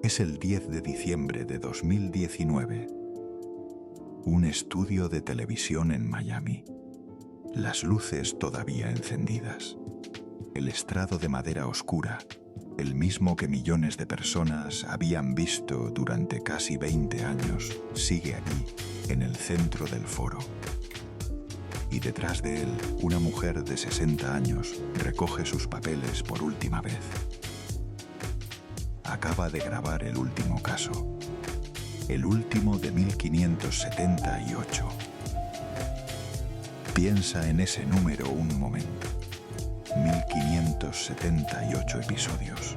Es el 10 de diciembre de 2019. Un estudio de televisión en Miami. Las luces todavía encendidas. El estrado de madera oscura, el mismo que millones de personas habían visto durante casi 20 años, sigue allí, en el centro del foro. Y detrás de él, una mujer de 60 años recoge sus papeles por última vez. Acaba de grabar el último caso. El último de 1578. Piensa en ese número un momento. 1578 episodios.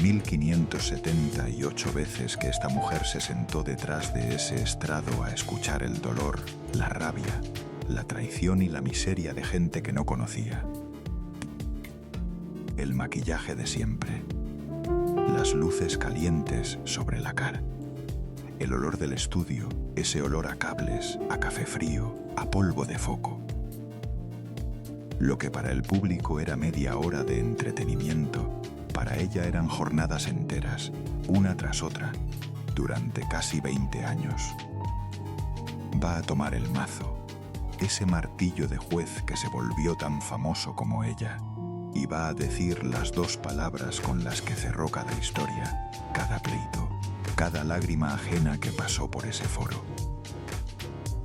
1578 veces que esta mujer se sentó detrás de ese estrado a escuchar el dolor, la rabia, la traición y la miseria de gente que no conocía. El maquillaje de siempre. Las luces calientes sobre la cara. El olor del estudio, ese olor a cables, a café frío, a polvo de foco. Lo que para el público era media hora de entretenimiento, para ella eran jornadas enteras, una tras otra, durante casi 20 años. Va a tomar el mazo, ese martillo de juez que se volvió tan famoso como ella, y va a decir las dos palabras con las que cerró cada historia, cada pleito, cada lágrima ajena que pasó por ese foro.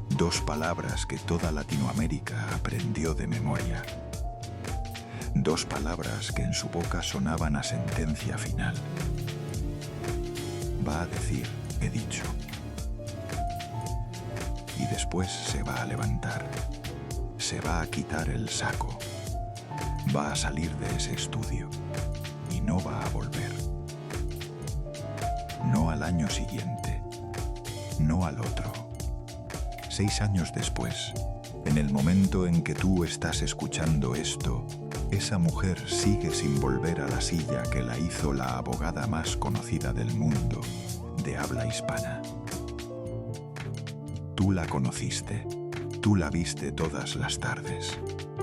Dos palabras que toda Latinoamérica aprendió de memoria. Dos palabras que en su boca sonaban a sentencia final. Va a decir, he dicho. Y después se va a levantar. Se va a quitar el saco. Va a salir de ese estudio. Y no va a volver. No al año siguiente. No al otro. 6 años después, en el momento en que tú estás escuchando esto, esa mujer sigue sin volver a la silla que la hizo la abogada más conocida del mundo, de habla hispana. Tú la conociste, tú la viste todas las tardes.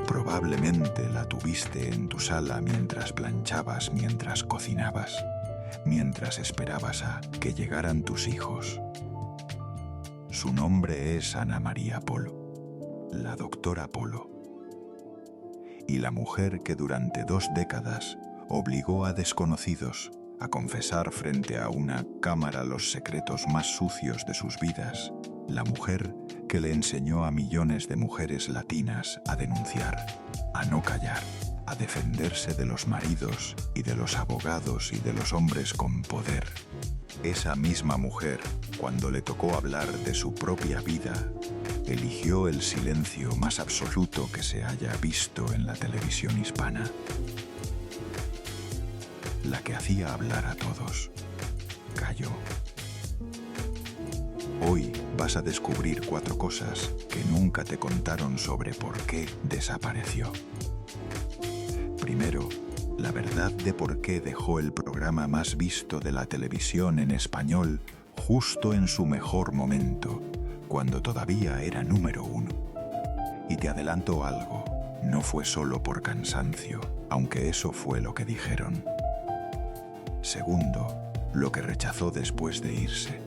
Probablemente la tuviste en tu sala mientras planchabas, mientras cocinabas, mientras esperabas a que llegaran tus hijos. Su nombre es Ana María Polo, la doctora Polo. Y la mujer que durante 2 décadas obligó a desconocidos a confesar frente a una cámara los secretos más sucios de sus vidas. La mujer que le enseñó a millones de mujeres latinas a denunciar, a no callar, a defenderse de los maridos y de los abogados y de los hombres con poder. Esa misma mujer, cuando le tocó hablar de su propia vida, eligió el silencio más absoluto que se haya visto en la televisión hispana. La que hacía hablar a todos. Calló. Hoy vas a descubrir 4 cosas que nunca te contaron sobre por qué desapareció. Primero, la verdad de por qué dejó el programa más visto de la televisión en español justo en su mejor momento, cuando todavía era número 1. Y te adelanto algo, no fue solo por cansancio, aunque eso fue lo que dijeron. Segundo, lo que rechazó después de irse.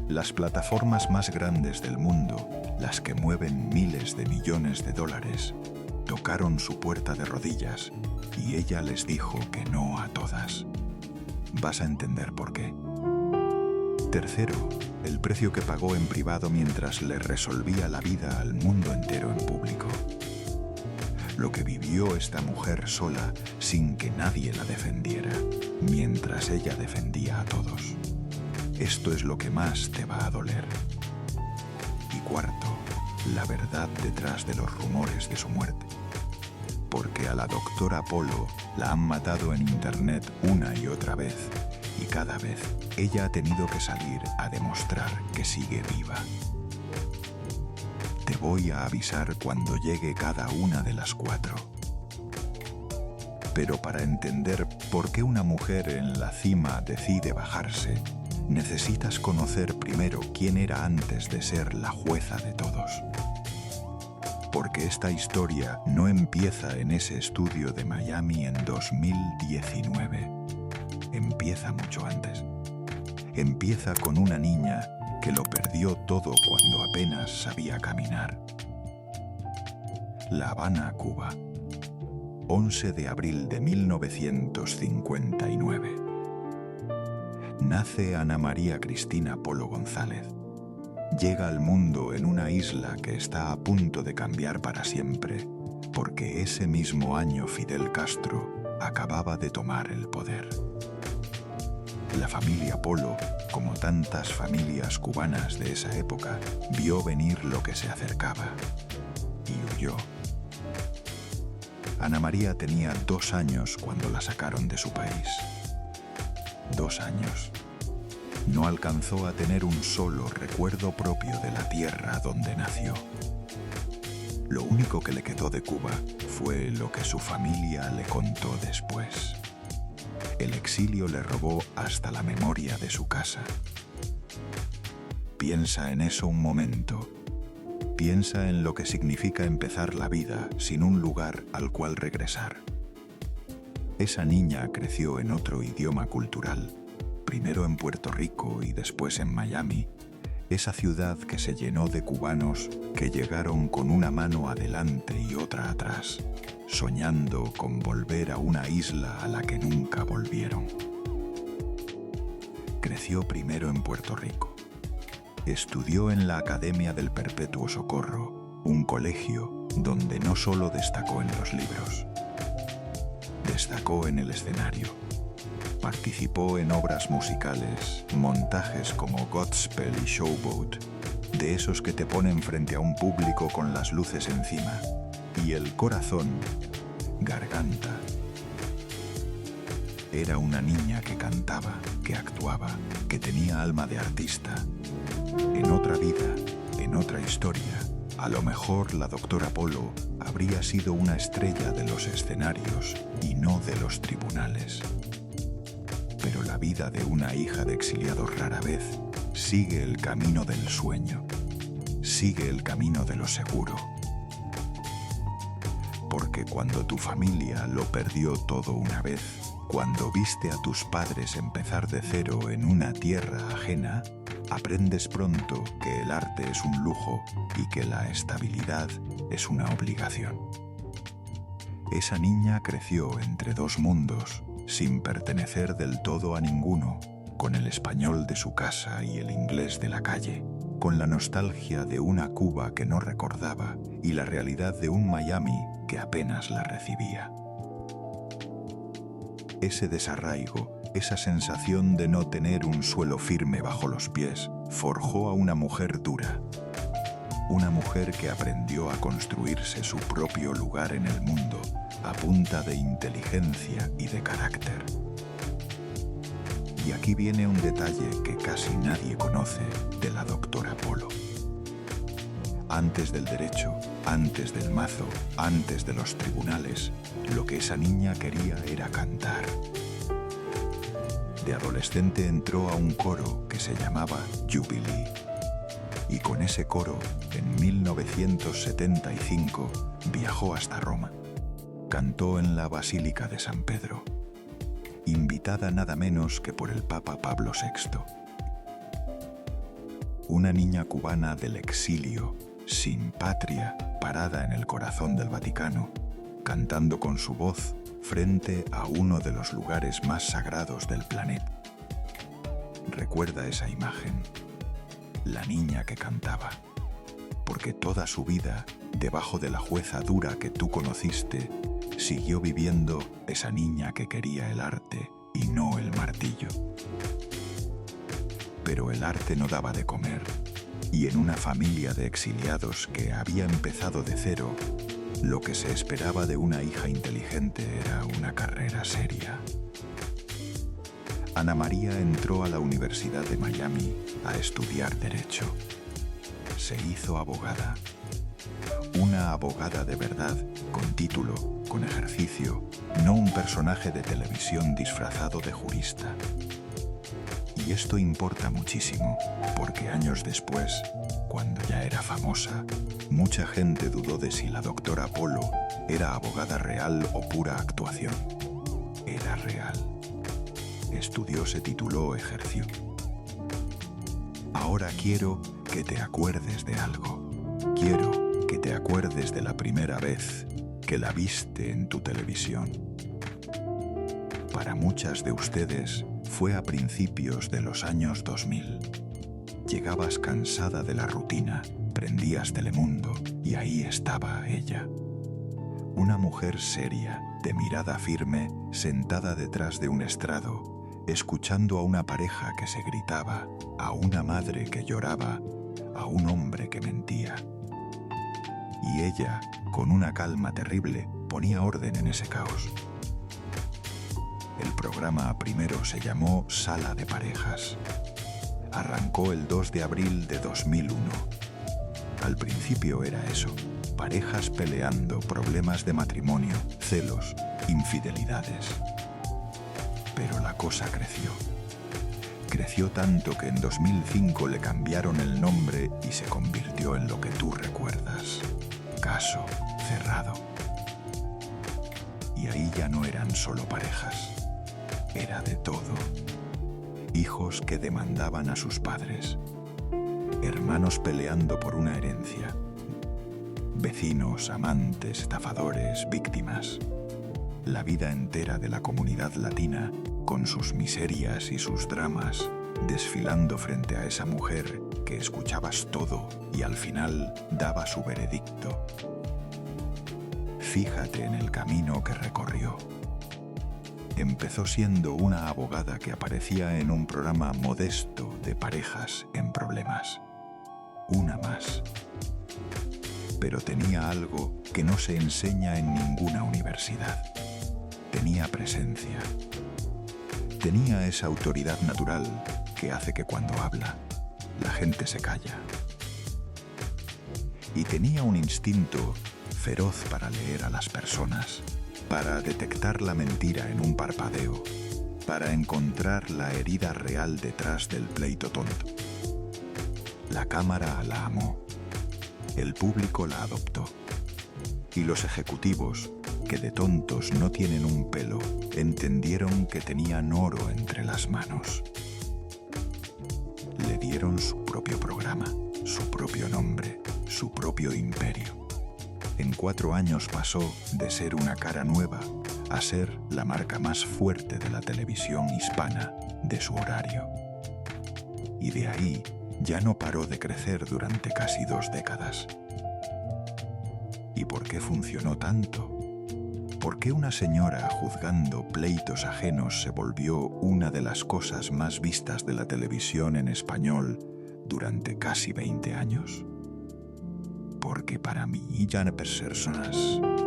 Las plataformas más grandes del mundo, las que mueven miles de millones de dólares, tocaron su puerta de rodillas y ella les dijo que no a todas. Vas a entender por qué. Tercero, el precio que pagó en privado mientras le resolvía la vida al mundo entero en público. Lo que vivió esta mujer sola sin que nadie la defendiera, mientras ella defendía a todos. Esto es lo que más te va a doler. Y cuarto, la verdad detrás de los rumores de su muerte. Porque a la doctora Polo la han matado en internet una y otra vez, y cada vez ella ha tenido que salir a demostrar que sigue viva. Te voy a avisar cuando llegue cada una de las 4. Pero para entender por qué una mujer en la cima decide bajarse, necesitas conocer primero quién era antes de ser la jueza de todos. Porque esta historia no empieza en ese estudio de Miami en 2019. empieza mucho antes. Empieza con una niña que lo perdió todo cuando apenas sabía caminar. La Habana, Cuba, 11 de abril de 1959. Nace Ana María Cristina Polo González. Llega al mundo en una isla que está a punto de cambiar para siempre, porque ese mismo año Fidel Castro acababa de tomar el poder. La familia Polo, como tantas familias cubanas de esa época, vio venir lo que se acercaba y huyó. Ana María tenía 2 años cuando la sacaron de su país. 2 años. No alcanzó a tener un solo recuerdo propio de la tierra donde nació. Lo único que le quedó de Cuba fue lo que su familia le contó después. El exilio le robó hasta la memoria de su casa. Piensa en eso un momento. Piensa en lo que significa empezar la vida sin un lugar al cual regresar. Esa niña creció en otro idioma cultural, primero en Puerto Rico y después en Miami, esa ciudad que se llenó de cubanos que llegaron con una mano adelante y otra atrás, soñando con volver a una isla a la que nunca volvieron. Creció primero en Puerto Rico. Estudió en la Academia del Perpetuo Socorro, un colegio donde no solo destacó en los libros, destacó en el escenario. Participó en obras musicales, montajes como Godspell y Showboat, de esos que te ponen frente a un público con las luces encima, y El Corazón, Garganta. Era una niña que cantaba, que actuaba, que tenía alma de artista. En otra vida, en otra historia, a lo mejor la doctora Polo habría sido una estrella de los escenarios y no de los tribunales. Pero la vida de una hija de exiliados rara vez sigue el camino del sueño, sigue el camino de lo seguro. Porque cuando tu familia lo perdió todo una vez, cuando viste a tus padres empezar de cero en una tierra ajena, aprendes pronto que el arte es un lujo y que la estabilidad es una obligación. Esa niña creció entre 2 mundos, sin pertenecer del todo a ninguno, con el español de su casa y el inglés de la calle, con la nostalgia de una Cuba que no recordaba y la realidad de un Miami que apenas la recibía. Ese desarraigo, esa sensación de no tener un suelo firme bajo los pies, forjó a una mujer dura. Una mujer que aprendió a construirse su propio lugar en el mundo a punta de inteligencia y de carácter. Y aquí viene un detalle que casi nadie conoce de la doctora Polo. Antes del derecho, antes del mazo, antes de los tribunales, lo que esa niña quería era cantar. De adolescente entró a un coro que se llamaba Jubilee. Y con ese coro, en 1975, viajó hasta Roma. Cantó en la Basílica de San Pedro, invitada nada menos que por el Papa Pablo VI. Una niña cubana del exilio, sin patria, parada en el corazón del Vaticano, cantando con su voz frente a uno de los lugares más sagrados del planeta. Recuerda esa imagen, la niña que cantaba, porque toda su vida, debajo de la jueza dura que tú conociste, siguió viviendo esa niña que quería el arte y no el martillo. Pero el arte no daba de comer, y en una familia de exiliados que había empezado de cero, lo que se esperaba de una hija inteligente era una carrera seria. Ana María entró a la Universidad de Miami a estudiar Derecho. Se hizo abogada. Una abogada de verdad, con título, con ejercicio, no un personaje de televisión disfrazado de jurista. Y esto importa muchísimo, porque años después, cuando ya era famosa, mucha gente dudó de si la doctora Polo era abogada real o pura actuación. Era real. estudió, se tituló, ejerció. Ahora quiero que te acuerdes de algo. Quiero que te acuerdes de la primera vez que la viste en tu televisión. Para muchas de ustedes fue a principios de los años 2000. Llegabas cansada de la rutina, prendías Telemundo y ahí estaba ella. Una mujer seria, de mirada firme, sentada detrás de un estrado, escuchando a una pareja que se gritaba, a una madre que lloraba, a un hombre que mentía. Y ella, con una calma terrible, ponía orden en ese caos. El programa primero se llamó Sala de Parejas. Arrancó el 2 de abril de 2001. Al principio era eso, parejas peleando, problemas de matrimonio, celos, infidelidades. Pero la cosa creció. Creció tanto que en 2005 le cambiaron el nombre y se convirtió en lo que tú recuerdas. Caso cerrado. Y ahí ya no eran solo parejas. Era de todo. Hijos que demandaban a sus padres. Hermanos peleando por una herencia. Vecinos, amantes, estafadores, víctimas. La vida entera de la comunidad latina, con sus miserias y sus dramas, desfilando frente a esa mujer que escuchabas todo y al final daba su veredicto. Fíjate en el camino que recorrió. Empezó siendo una abogada que aparecía en un programa modesto de parejas en problemas. Una más. Pero tenía algo que no se enseña en ninguna universidad. Tenía presencia. Tenía esa autoridad natural que hace que cuando habla, la gente se calla. Y tenía un instinto feroz para leer a las personas, para detectar la mentira en un parpadeo, para encontrar la herida real detrás del pleito tonto. La cámara la amó, el público la adoptó, y los ejecutivos, que de tontos no tienen un pelo, entendieron que tenían oro entre las manos. Le dieron su propio programa, su propio nombre, su propio imperio. En 4 años pasó de ser una cara nueva a ser la marca más fuerte de la televisión hispana de su horario. Y de ahí ya no paró de crecer durante casi 2 décadas. ¿Y por qué funcionó tanto? ¿Por qué una señora juzgando pleitos ajenos se volvió una de las cosas más vistas de la televisión en español durante casi 20 años? Porque para millones de personas,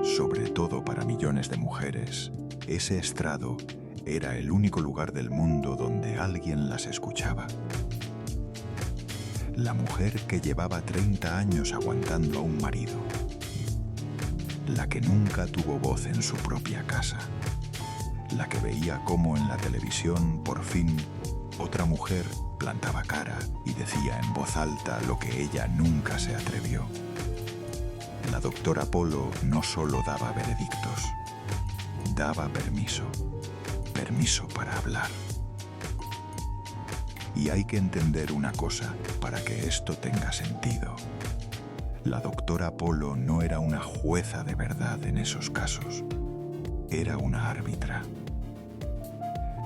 sobre todo para millones de mujeres, ese estrado era el único lugar del mundo donde alguien las escuchaba. La mujer que llevaba 30 años aguantando a un marido. La que nunca tuvo voz en su propia casa. La que veía cómo en la televisión, por fin, otra mujer plantaba cara y decía en voz alta lo que ella nunca se atrevió. La doctora Polo no solo daba veredictos, daba permiso para hablar. Y hay que entender una cosa para que esto tenga sentido. La doctora Polo no era una jueza de verdad en esos casos, era una árbitra.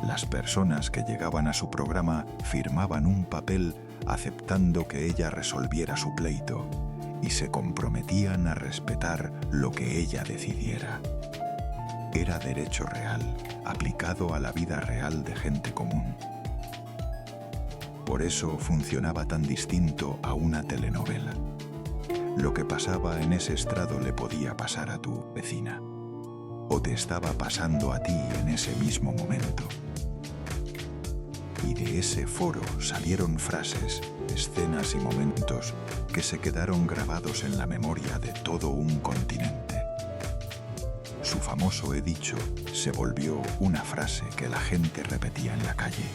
Las personas que llegaban a su programa firmaban un papel aceptando que ella resolviera su pleito y se comprometían a respetar lo que ella decidiera. Era derecho real, aplicado a la vida real de gente común. Por eso funcionaba tan distinto a una telenovela. Lo que pasaba en ese estrado le podía pasar a tu vecina, o te estaba pasando a ti en ese mismo momento. Y de ese foro salieron frases, escenas y momentos que se quedaron grabados en la memoria de todo un continente. Su famoso he dicho se volvió una frase que la gente repetía en la calle,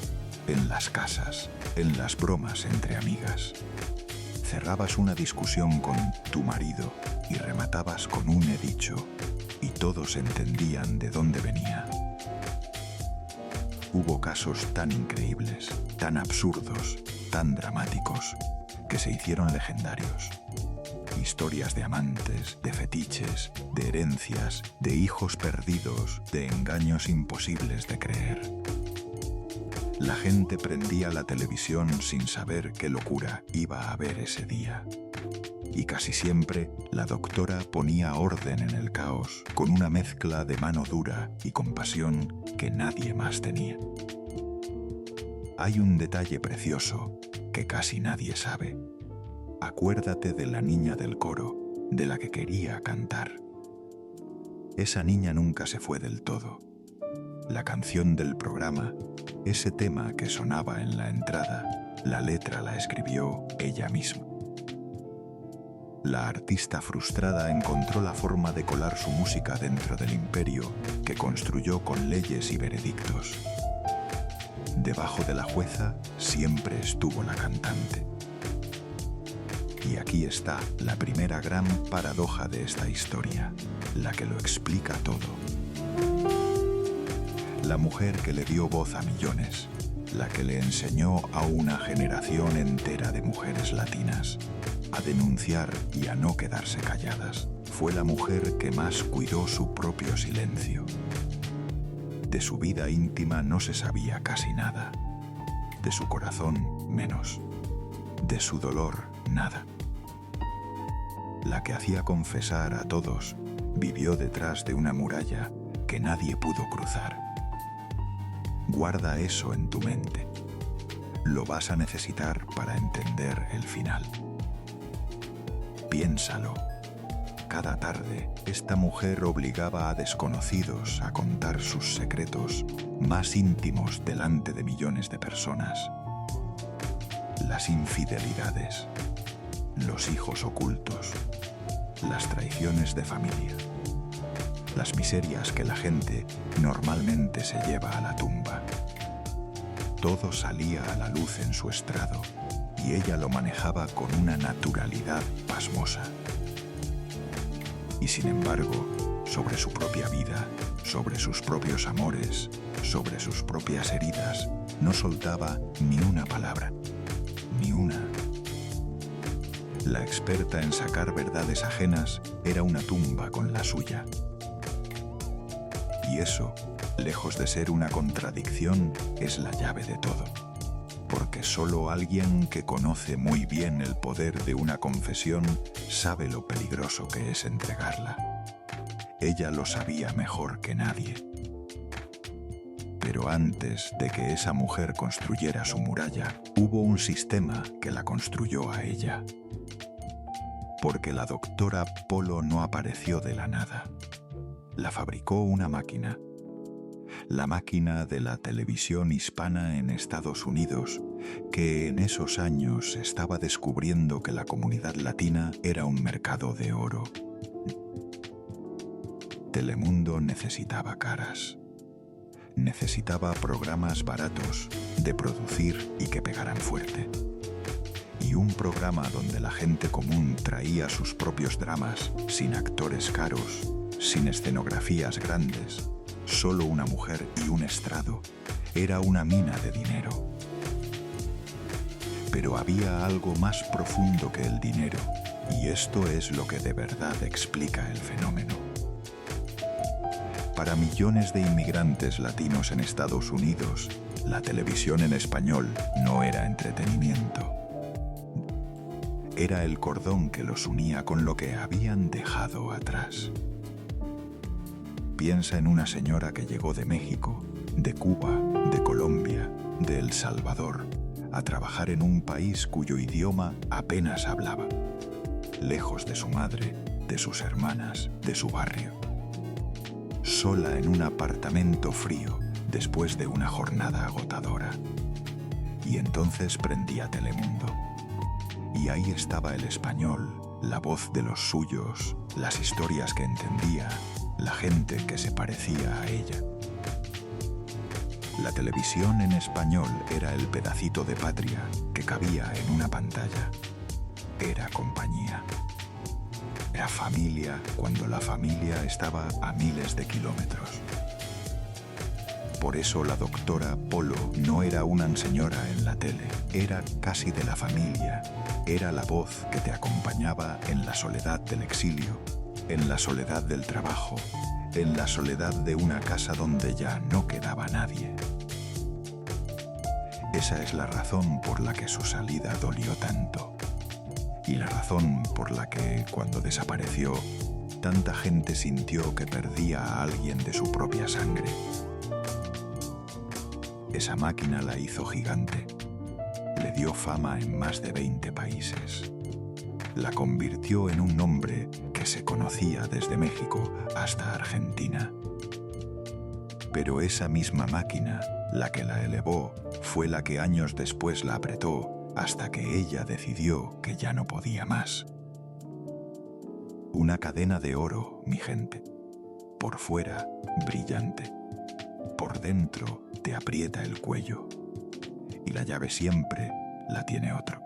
en las casas, en las bromas entre amigas. Cerrabas una discusión con tu marido y rematabas con un he dicho, y todos entendían de dónde venía. hubo casos tan increíbles, tan absurdos, tan dramáticos, que se hicieron legendarios. Historias de amantes, de fetiches, de herencias, de hijos perdidos, de engaños imposibles de creer. La gente prendía la televisión sin saber qué locura iba a haber ese día. Y casi siempre la doctora ponía orden en el caos con una mezcla de mano dura y compasión que nadie más tenía. Hay un detalle precioso que casi nadie sabe. Acuérdate de la niña del coro, de la que quería cantar. Esa niña nunca se fue del todo. La canción del programa, ese tema que sonaba en la entrada, la letra la escribió ella misma. La artista frustrada encontró la forma de colar su música dentro del imperio que construyó con leyes y veredictos. Debajo de la jueza siempre estuvo la cantante. Y aquí está la primera gran paradoja de esta historia, la que lo explica todo. La mujer que le dio voz a millones, la que le enseñó a una generación entera de mujeres latinas a denunciar y a no quedarse calladas, fue la mujer que más cuidó su propio silencio. De su vida íntima no se sabía casi nada, de su corazón menos, de su dolor nada. La que hacía confesar a todos vivió detrás de una muralla que nadie pudo cruzar. Guarda eso en tu mente. Lo vas a necesitar para entender el final. Piénsalo. Cada tarde, esta mujer obligaba a desconocidos a contar sus secretos más íntimos delante de millones de personas. Las infidelidades, los hijos ocultos, las traiciones de familia, las miserias que la gente normalmente se lleva a la tumba. Todo salía a la luz en su estrado y ella lo manejaba con una naturalidad pasmosa. Y sin embargo, sobre su propia vida, sobre sus propios amores, sobre sus propias heridas, no soltaba ni una palabra, ni una. La experta en sacar verdades ajenas era una tumba con la suya. Y eso, lejos de ser una contradicción, es la llave de todo. Porque solo alguien que conoce muy bien el poder de una confesión sabe lo peligroso que es entregarla. Ella lo sabía mejor que nadie. Pero antes de que esa mujer construyera su muralla, hubo un sistema que la construyó a ella. Porque la doctora Polo no apareció de la nada. La fabricó una máquina. La máquina de la televisión hispana en Estados Unidos, que en esos años estaba descubriendo que la comunidad latina era un mercado de oro. Telemundo necesitaba caras. Necesitaba programas baratos, de producir y que pegaran fuerte. Y un programa donde la gente común traía sus propios dramas, sin actores caros, sin escenografías grandes, solo una mujer y un estrado, era una mina de dinero. Pero había algo más profundo que el dinero, y esto es lo que de verdad explica el fenómeno. Para millones de inmigrantes latinos en Estados Unidos, la televisión en español no era entretenimiento. Era el cordón que los unía con lo que habían dejado atrás. Piensa en una señora que llegó de México, de Cuba, de Colombia, de El Salvador, a trabajar en un país cuyo idioma apenas hablaba, lejos de su madre, de sus hermanas, de su barrio. Sola en un apartamento frío después de una jornada agotadora. Y entonces prendía Telemundo. Y ahí estaba el español, la voz de los suyos, las historias que entendía, la gente que se parecía a ella. La televisión en español era el pedacito de patria que cabía en una pantalla. Era compañía. Era familia cuando la familia estaba a miles de kilómetros. Por eso la doctora Polo no era una señora en la tele, era casi de la familia, era la voz que te acompañaba en la soledad del exilio, en la soledad del trabajo, en la soledad de una casa donde ya no quedaba nadie. Esa es la razón por la que su salida dolió tanto, y la razón por la que, cuando desapareció, tanta gente sintió que perdía a alguien de su propia sangre. Esa máquina la hizo gigante, le dio fama en más de 20 países, la convirtió en un nombre que se conocía desde México hasta Argentina. Pero esa misma máquina, la que la elevó, fue la que años después la apretó hasta que ella decidió que ya no podía más. Una cadena de oro, mi gente, por fuera brillante, por dentro te aprieta el cuello y la llave siempre la tiene otro.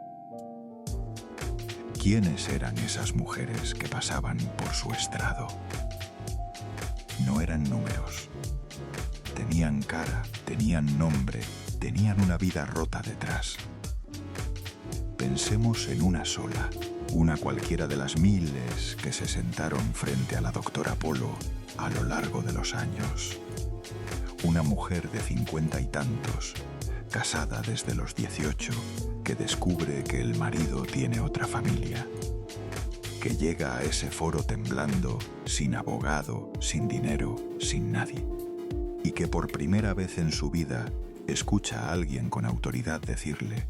¿Quiénes eran esas mujeres que pasaban por su estrado? No eran números. Tenían cara, tenían nombre, tenían una vida rota detrás. Pensemos en una sola, una cualquiera de las miles que se sentaron frente a la doctora Polo a lo largo de los años. Una mujer de 50 y tantos, casada desde los 18, que descubre que el marido tiene otra familia, que llega a ese foro temblando, sin abogado, sin dinero, sin nadie, y que por primera vez en su vida escucha a alguien con autoridad decirle: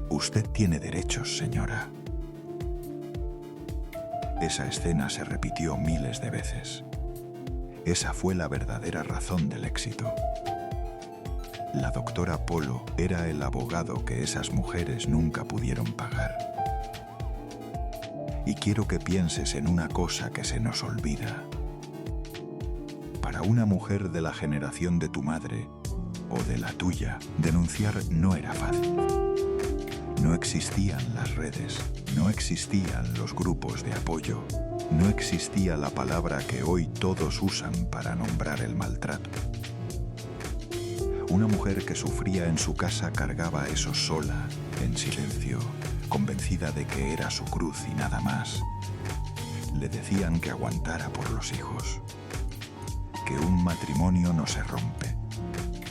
«Usted tiene derechos, señora». Esa escena se repitió miles de veces. Esa fue la verdadera razón del éxito. La doctora Polo era el abogado que esas mujeres nunca pudieron pagar. Y quiero que pienses en una cosa que se nos olvida. Para una mujer de la generación de tu madre o de la tuya, denunciar no era fácil. No existían las redes, no existían los grupos de apoyo, no existía la palabra que hoy todos usan para nombrar el maltrato. Una mujer que sufría en su casa cargaba eso sola, en silencio, convencida de que era su cruz y nada más. Le decían que aguantara por los hijos, que un matrimonio no se rompe,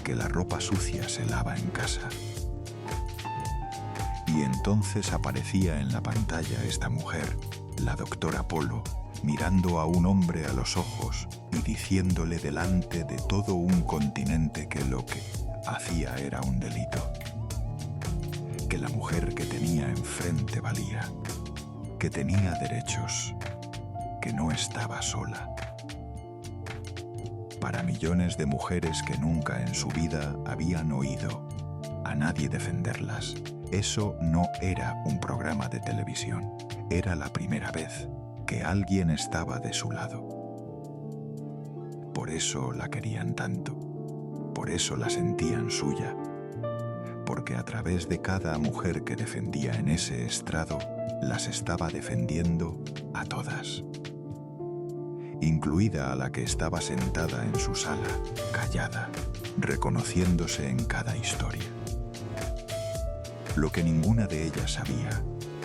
que la ropa sucia se lava en casa. Y entonces aparecía en la pantalla esta mujer, la doctora Polo, mirando a un hombre a los ojos y diciéndole delante de todo un continente que lo que hacía era un delito. Que la mujer que tenía enfrente valía, que tenía derechos, que no estaba sola. Para millones de mujeres que nunca en su vida habían oído a nadie defenderlas, eso no era un programa de televisión, era la primera vez que alguien estaba de su lado. Por eso la querían tanto, por eso la sentían suya, porque a través de cada mujer que defendía en ese estrado, las estaba defendiendo a todas, incluida a la que estaba sentada en su sala, callada, reconociéndose en cada historia. Lo que ninguna de ellas sabía,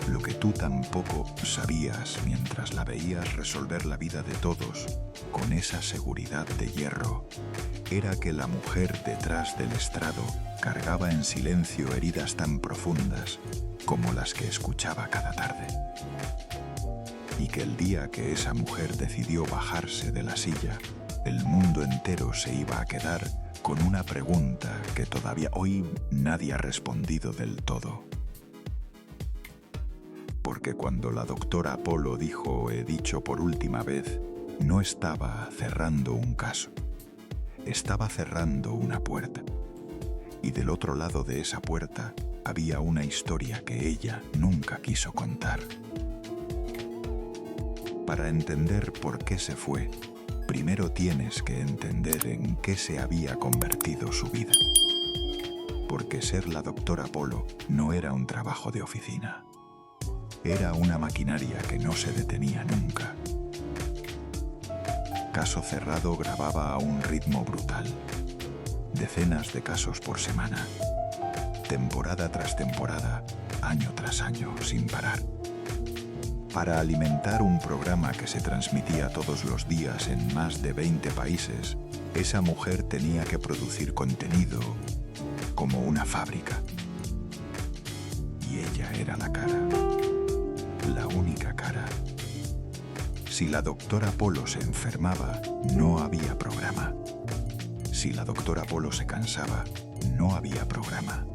lo que tú tampoco sabías mientras la veías resolver la vida de todos con esa seguridad de hierro, era que la mujer detrás del estrado cargaba en silencio heridas tan profundas como las que escuchaba cada tarde. Y que el día que esa mujer decidió bajarse de la silla, el mundo entero se iba a quedar con una pregunta que todavía hoy nadie ha respondido del todo. Porque cuando la doctora Polo dijo «he dicho por última vez», no estaba cerrando un caso, estaba cerrando una puerta. Y del otro lado de esa puerta había una historia que ella nunca quiso contar. Para entender por qué se fue, primero tienes que entender en qué se había convertido su vida. Porque ser la doctora Polo no era un trabajo de oficina. Era una maquinaria que no se detenía nunca. Caso Cerrado grababa a un ritmo brutal. decenas de casos por semana, temporada tras temporada, año tras año, sin parar. Para alimentar un programa que se transmitía todos los días en más de 20 países, esa mujer tenía que producir contenido como una fábrica. Y ella era la cara, la única cara. Si la doctora Polo se enfermaba, no había programa. Si la doctora Polo se cansaba, no había programa.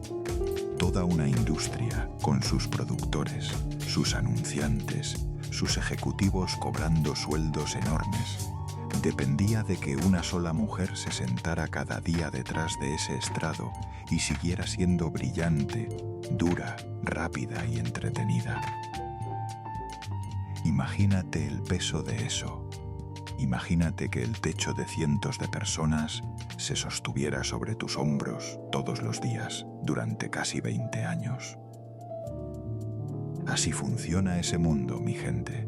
Toda una industria, con sus productores, sus anunciantes, sus ejecutivos cobrando sueldos enormes, dependía de que una sola mujer se sentara cada día detrás de ese estrado y siguiera siendo brillante, dura, rápida y entretenida. Imagínate el peso de eso. Imagínate que el techo de cientos de personas se sostuviera sobre tus hombros todos los días durante casi 20 años. Así funciona ese mundo, mi gente.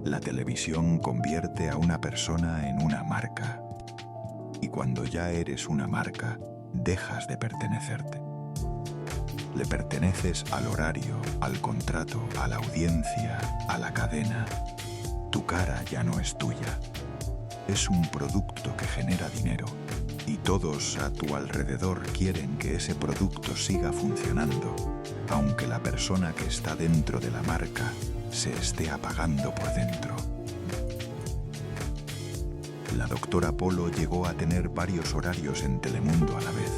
La televisión convierte a una persona en una marca. Y cuando ya eres una marca, dejas de pertenecerte. Le perteneces al horario, al contrato, a la audiencia, a la cadena. Tu cara ya no es tuya. Es un producto que genera dinero y todos a tu alrededor quieren que ese producto siga funcionando, aunque la persona que está dentro de la marca se esté apagando por dentro. La doctora Polo llegó a tener varios horarios en Telemundo a la vez.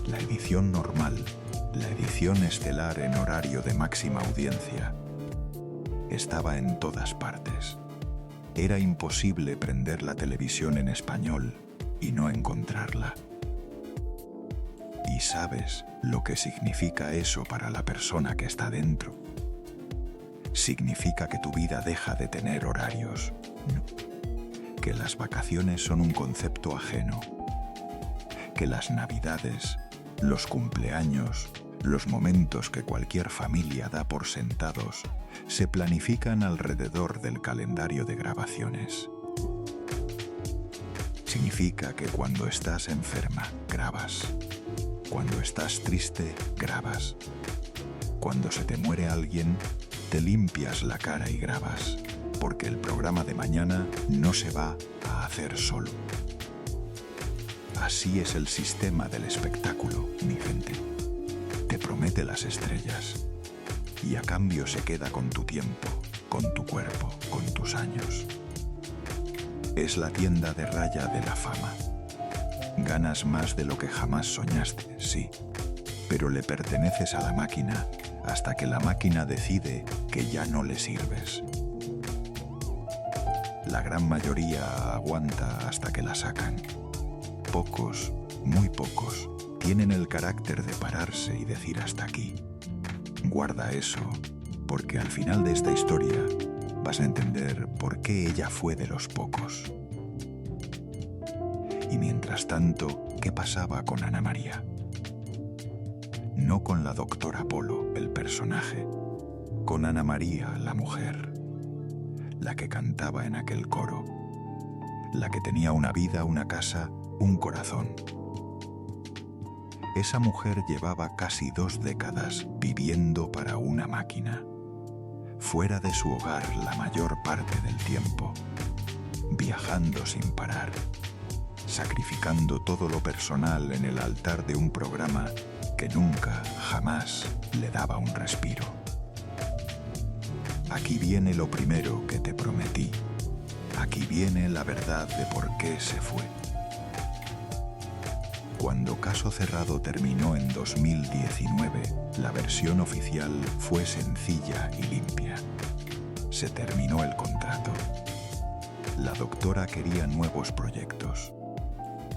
La edición normal, la edición estelar en horario de máxima audiencia, estaba en todas partes. Era imposible prender la televisión en español y no encontrarla. ¿Y sabes lo que significa eso para la persona que está dentro? Significa que tu vida deja de tener horarios. Que las vacaciones son un concepto ajeno. Que las navidades, los cumpleaños, los momentos que cualquier familia da por sentados, se planifican alrededor del calendario de grabaciones. Significa que cuando estás enferma, grabas. Cuando estás triste, grabas. Cuando se te muere alguien, te limpias la cara y grabas, porque el programa de mañana no se va a hacer solo. Así es el sistema del espectáculo, mi gente. Te promete las estrellas y a cambio se queda con tu tiempo, con tu cuerpo, con tus años. Es la tienda de raya de la fama. Ganas más de lo que jamás soñaste, sí, pero le perteneces a la máquina hasta que la máquina decide que ya no le sirves. La gran mayoría aguanta hasta que la sacan. Pocos, muy pocos, tienen el carácter de pararse y decir hasta aquí. Guarda eso, porque al final de esta historia vas a entender por qué ella fue de los pocos. Y mientras tanto, ¿qué pasaba con Ana María? No con la doctora Polo, el personaje, con Ana María, la mujer, la que cantaba en aquel coro, la que tenía una vida, una casa, un corazón. Esa mujer llevaba casi 2 décadas viviendo para una máquina, fuera de su hogar la mayor parte del tiempo, viajando sin parar, sacrificando todo lo personal en el altar de un programa que nunca, jamás le daba un respiro. Aquí viene lo primero que te prometí. Aquí viene la verdad de por qué se fue. Cuando Caso Cerrado terminó en 2019, la versión oficial fue sencilla y limpia. Se terminó el contrato. La doctora quería nuevos proyectos.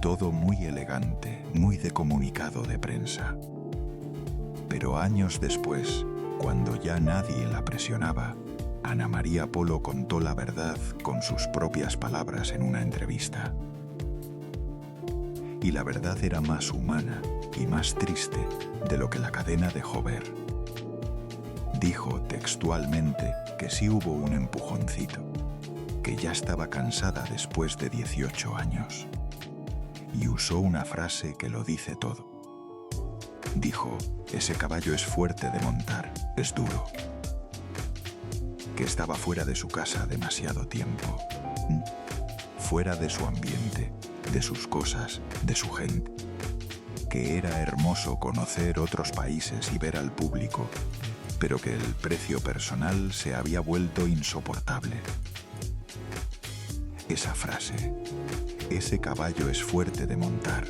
Todo muy elegante, muy de comunicado de prensa. Pero años después, cuando ya nadie la presionaba, Ana María Polo contó la verdad con sus propias palabras en una entrevista. Y la verdad era más humana y más triste de lo que la cadena dejó ver. Dijo textualmente que sí hubo un empujoncito, que ya estaba cansada después de 18 años. y usó una frase que lo dice todo. Dijo, ese caballo es fuerte de montar, es duro. Que estaba fuera de su casa demasiado tiempo. Fuera de su ambiente, de sus cosas, de su gente. Que era hermoso conocer otros países y ver al público, pero que el precio personal se había vuelto insoportable. Esa frase, ese caballo es fuerte de montar,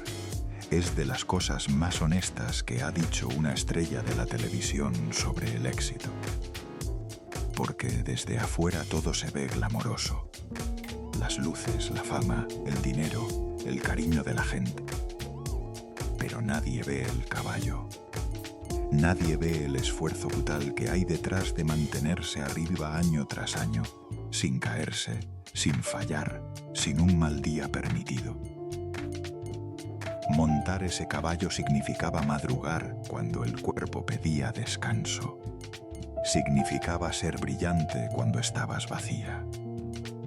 es de las cosas más honestas que ha dicho una estrella de la televisión sobre el éxito. Porque desde afuera todo se ve glamoroso. Las luces, la fama, el dinero, el cariño de la gente. Pero nadie ve el caballo. Nadie ve el esfuerzo brutal que hay detrás de mantenerse arriba año tras año, sin caerse, sin fallar, sin un mal día permitido. Montar ese caballo significaba madrugar cuando el cuerpo pedía descanso. Significaba ser brillante cuando estabas vacía.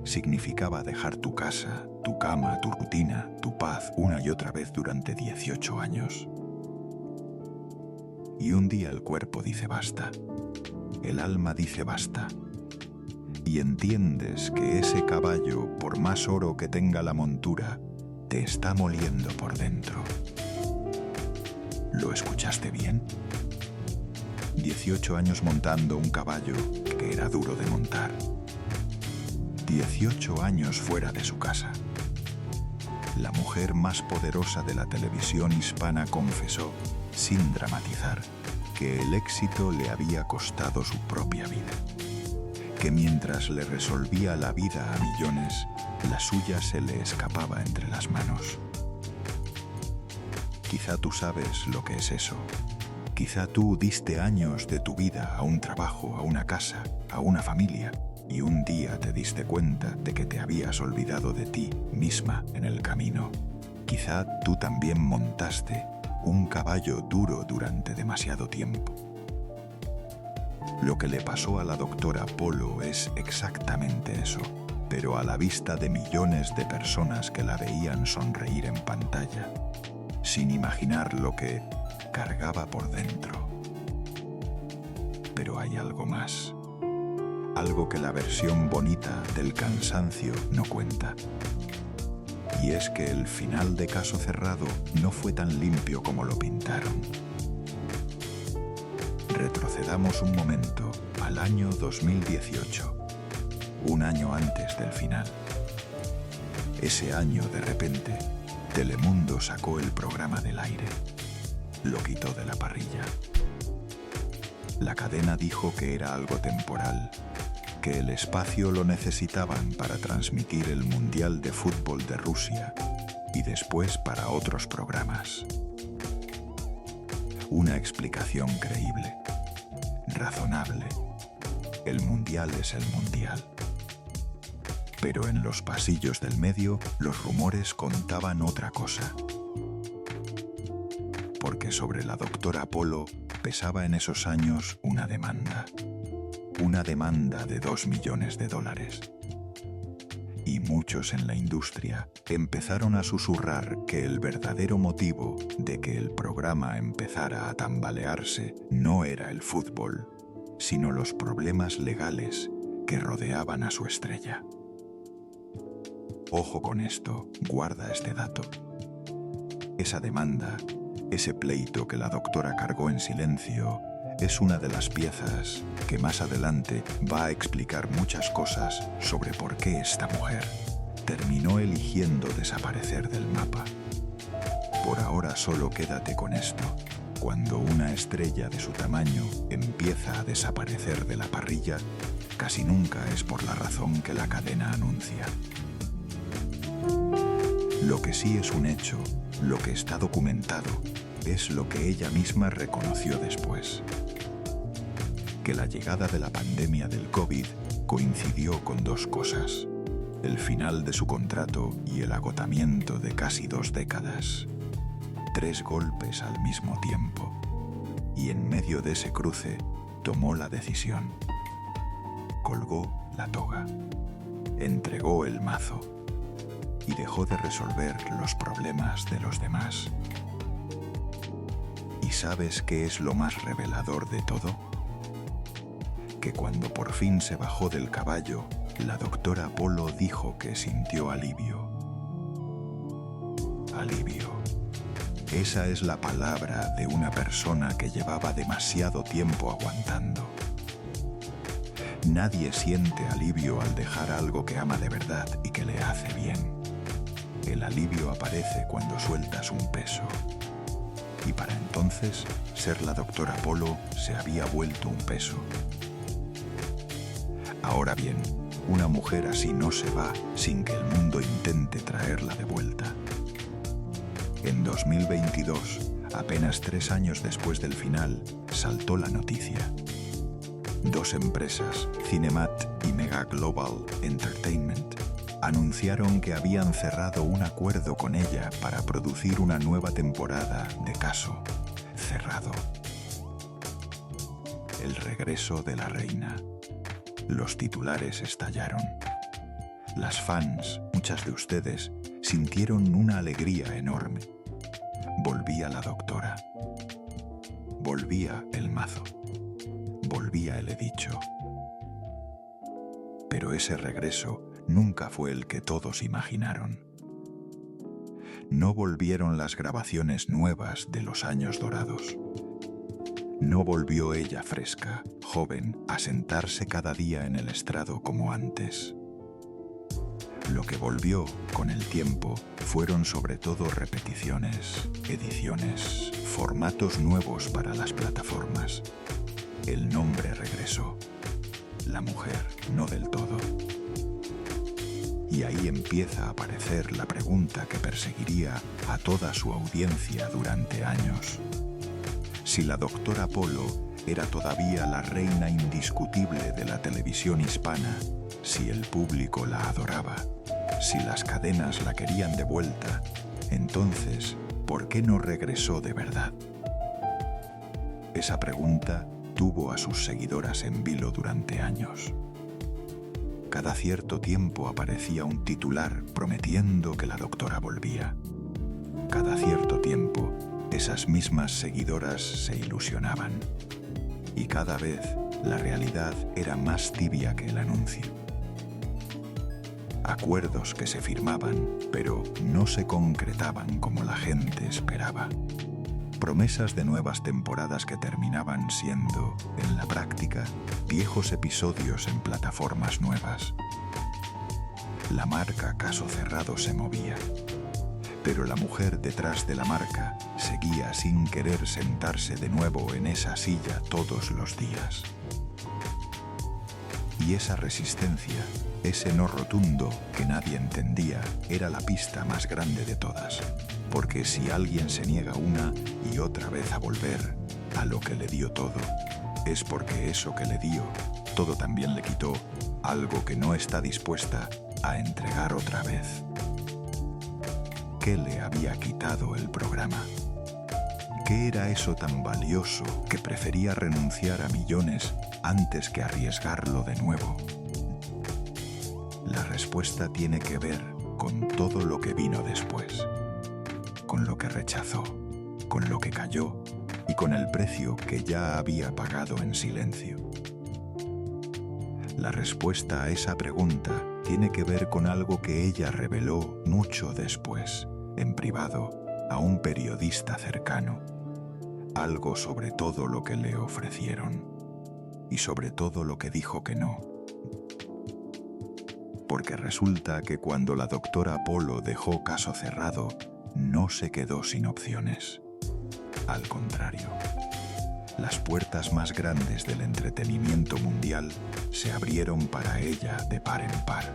Significaba dejar tu casa, tu cama, tu rutina, tu paz una y otra vez durante 18 años. Y un día el cuerpo dice basta. El alma dice basta. Y entiendes que ese caballo, por más oro que tenga la montura, te está moliendo por dentro. ¿Lo escuchaste bien? 18 años montando un caballo que era duro de montar. 18 años fuera de su casa. La mujer más poderosa de la televisión hispana confesó, sin dramatizar, que el éxito le había costado su propia vida. Que mientras le resolvía la vida a millones, la suya se le escapaba entre las manos. Quizá tú sabes lo que es eso. Quizá tú diste años de tu vida a un trabajo, a una casa, a una familia, y un día te diste cuenta de que te habías olvidado de ti misma en el camino. Quizá tú también montaste un caballo duro durante demasiado tiempo. Lo que le pasó a la doctora Polo es exactamente eso, pero a la vista de millones de personas que la veían sonreír en pantalla, sin imaginar lo que cargaba por dentro. Pero hay algo más, algo que la versión bonita del cansancio no cuenta. Y es que el final de Caso Cerrado no fue tan limpio como lo pintaron. Retrocedamos un momento al año 2018, un año antes del final. Ese año, de repente, Telemundo sacó el programa del aire. Lo quitó de la parrilla. La cadena dijo que era algo temporal, que el espacio lo necesitaban para transmitir el Mundial de Fútbol de Rusia y después para otros programas. Una explicación creíble, razonable. El Mundial es el Mundial. Pero en los pasillos del medio, los rumores contaban otra cosa. Porque sobre la doctora Polo pesaba en esos años una demanda. Una demanda de $2 millones. Y muchos en la industria empezaron a susurrar que el verdadero motivo de que el programa empezara a tambalearse no era el fútbol, sino los problemas legales que rodeaban a su estrella. Ojo con esto, guarda este dato. Esa demanda, ese pleito que la doctora cargó en silencio, es una de las piezas que más adelante va a explicar muchas cosas sobre por qué esta mujer terminó eligiendo desaparecer del mapa. Por ahora solo quédate con esto. Cuando una estrella de su tamaño empieza a desaparecer de la parrilla, casi nunca es por la razón que la cadena anuncia. Lo que sí es un hecho, lo que está documentado, es lo que ella misma reconoció después. Que la llegada de la pandemia del COVID coincidió con dos cosas: el final de su contrato y el agotamiento de casi 2 décadas. 3 golpes al mismo tiempo. Y en medio de ese cruce, tomó la decisión. Colgó la toga. Entregó el mazo. y dejó de resolver los problemas de los demás. ¿Y sabes qué es lo más revelador de todo? Que cuando por fin se bajó del caballo, la doctora Apolo dijo que sintió alivio. Alivio. Esa es la palabra de una persona que llevaba demasiado tiempo aguantando. Nadie siente alivio al dejar algo que ama de verdad y que le hace bien. El alivio aparece cuando sueltas un peso. Y para entonces, ser la doctora Apolo se había vuelto un peso. Ahora bien, una mujer así no se va sin que el mundo intente traerla de vuelta. En 2022, apenas 3 años después del final, saltó la noticia. 2 empresas, Cinemat y Mega Global Entertainment, anunciaron que habían cerrado un acuerdo con ella para producir una nueva temporada de Caso Cerrado. El regreso de la reina. Los titulares estallaron. Las fans, muchas de ustedes, sintieron una alegría enorme. Volvía la doctora. Volvía el mazo. Volvía el hedicho. Pero ese regreso nunca fue el que todos imaginaron. No volvieron las grabaciones nuevas de los años dorados. No volvió ella fresca, joven, a sentarse cada día en el estrado como antes. Lo que volvió con el tiempo fueron sobre todo repeticiones, ediciones, formatos nuevos para las plataformas. El nombre regresó. La mujer, no del todo. Y ahí empieza a aparecer la pregunta que perseguiría a toda su audiencia durante años. Si la doctora Apolo era todavía la reina indiscutible de la televisión hispana, si el público la adoraba, si las cadenas la querían de vuelta, entonces, ¿por qué no regresó de verdad? Esa pregunta tuvo a sus seguidoras en vilo durante años. Cada cierto tiempo aparecía un titular prometiendo que la doctora volvía. Cada cierto tiempo, esas mismas seguidoras se ilusionaban. Y cada vez la realidad era más tibia que el anuncio. Acuerdos que se firmaban, pero no se concretaban como la gente esperaba. Promesas de nuevas temporadas que terminaban siendo, en la práctica, viejos episodios en plataformas nuevas. La marca Caso Cerrado se movía, pero la mujer detrás de la marca seguía sin querer sentarse de nuevo en esa silla todos los días. Y esa resistencia, ese no rotundo que nadie entendía, era la pista más grande de todas. Porque si alguien se niega una y otra vez a volver a lo que le dio todo, es porque eso que le dio, todo también le quitó algo que no está dispuesta a entregar otra vez. ¿Qué le había quitado el programa? ¿Qué era eso tan valioso que prefería renunciar a millones antes que arriesgarlo de nuevo? La respuesta tiene que ver con todo lo que vino después, con lo que rechazó, con lo que cayó y con el precio que ya había pagado en silencio. La respuesta a esa pregunta tiene que ver con algo que ella reveló mucho después, en privado, a un periodista cercano. Algo sobre todo lo que le ofrecieron y sobre todo lo que dijo que no. Porque resulta que cuando la doctora Apolo dejó Caso Cerrado, no se quedó sin opciones. Al contrario, las puertas más grandes del entretenimiento mundial se abrieron para ella de par en par.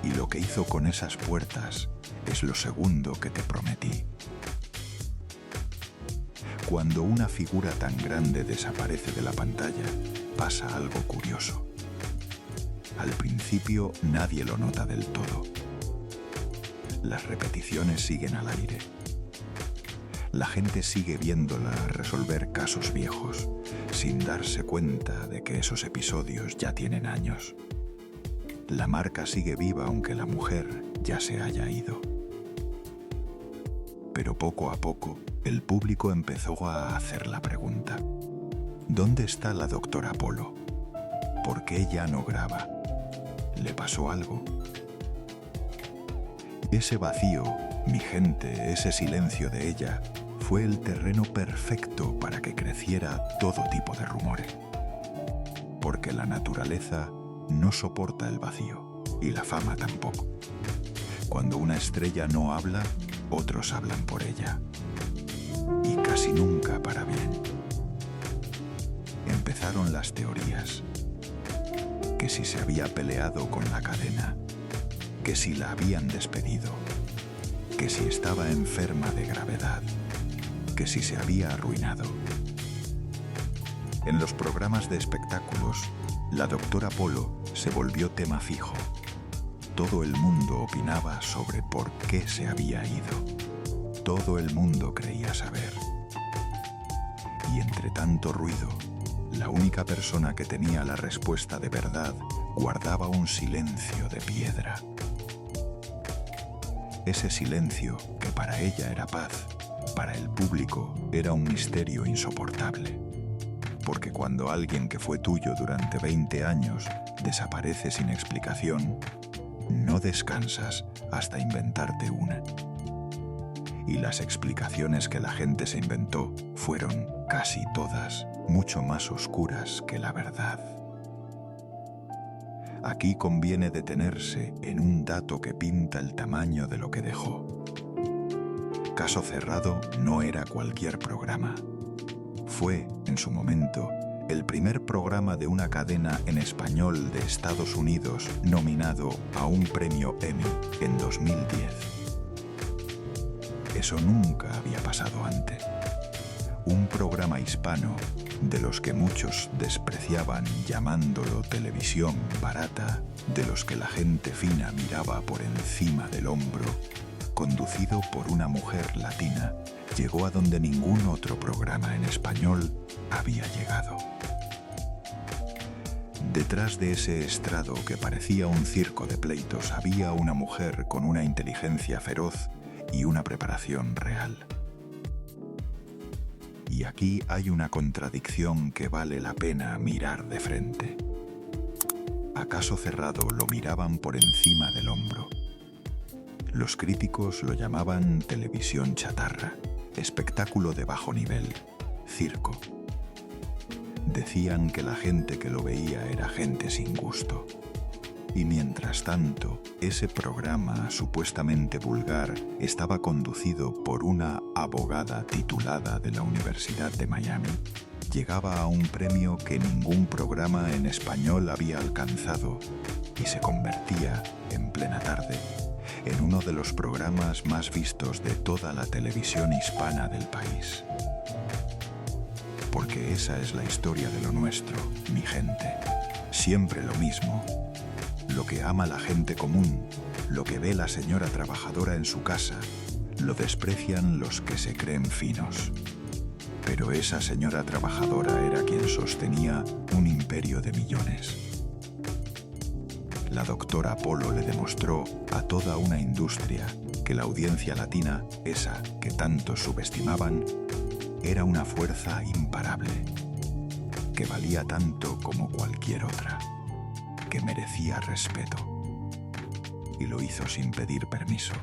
Y lo que hizo con esas puertas es lo segundo que te prometí. Cuando una figura tan grande desaparece de la pantalla, pasa algo curioso. Al principio nadie lo nota del todo. Las repeticiones siguen al aire. La gente sigue viéndola resolver casos viejos, sin darse cuenta de que esos episodios ya tienen años. La marca sigue viva aunque la mujer ya se haya ido. Pero poco a poco, el público empezó a hacer la pregunta: ¿dónde está la doctora Polo? ¿Por qué ya no graba? ¿Le pasó algo? Ese vacío, mi gente, ese silencio de ella, fue el terreno perfecto para que creciera todo tipo de rumores. Porque la naturaleza no soporta el vacío, y la fama tampoco. Cuando una estrella no habla, otros hablan por ella. Y casi nunca para bien. Empezaron las teorías. Que si se había peleado con la cadena, que si la habían despedido, que si estaba enferma de gravedad, que si se había arruinado. En los programas de espectáculos, la doctora Polo se volvió tema fijo. Todo el mundo opinaba sobre por qué se había ido. Todo el mundo creía saber. Y entre tanto ruido, la única persona que tenía la respuesta de verdad guardaba un silencio de piedra. Ese silencio, que para ella era paz, para el público era un misterio insoportable. Porque cuando alguien que fue tuyo durante 20 años desaparece sin explicación, no descansas hasta inventarte una. Y las explicaciones que la gente se inventó fueron, casi todas, mucho más oscuras que la verdad. Aquí conviene detenerse en un dato que pinta el tamaño de lo que dejó. Caso Cerrado no era cualquier programa. Fue, en su momento, el primer programa de una cadena en español de Estados Unidos nominado a un premio Emmy en 2010. Eso nunca había pasado antes. Un programa hispano, de los que muchos despreciaban llamándolo televisión barata, de los que la gente fina miraba por encima del hombro, conducido por una mujer latina, llegó a donde ningún otro programa en español había llegado. Detrás de ese estrado que parecía un circo de pleitos había una mujer con una inteligencia feroz y una preparación real. Y aquí hay una contradicción que vale la pena mirar de frente. A Caso Cerrado lo miraban por encima del hombro. Los críticos lo llamaban televisión chatarra, espectáculo de bajo nivel, circo. Decían que la gente que lo veía era gente sin gusto. Y mientras tanto, ese programa supuestamente vulgar estaba conducido por una abogada titulada de la Universidad de Miami. Llegaba a un premio que ningún programa en español había alcanzado y se convertía, en plena tarde, en uno de los programas más vistos de toda la televisión hispana del país. Porque esa es la historia de lo nuestro, mi gente. Siempre lo mismo. Lo que ama la gente común, lo que ve la señora trabajadora en su casa, lo desprecian los que se creen finos. Pero esa señora trabajadora era quien sostenía un imperio de millones. La doctora Polo le demostró a toda una industria que la audiencia latina, esa que tanto subestimaban, era una fuerza imparable, que valía tanto como cualquier otra, que merecía respeto. Y lo hizo sin pedir permiso.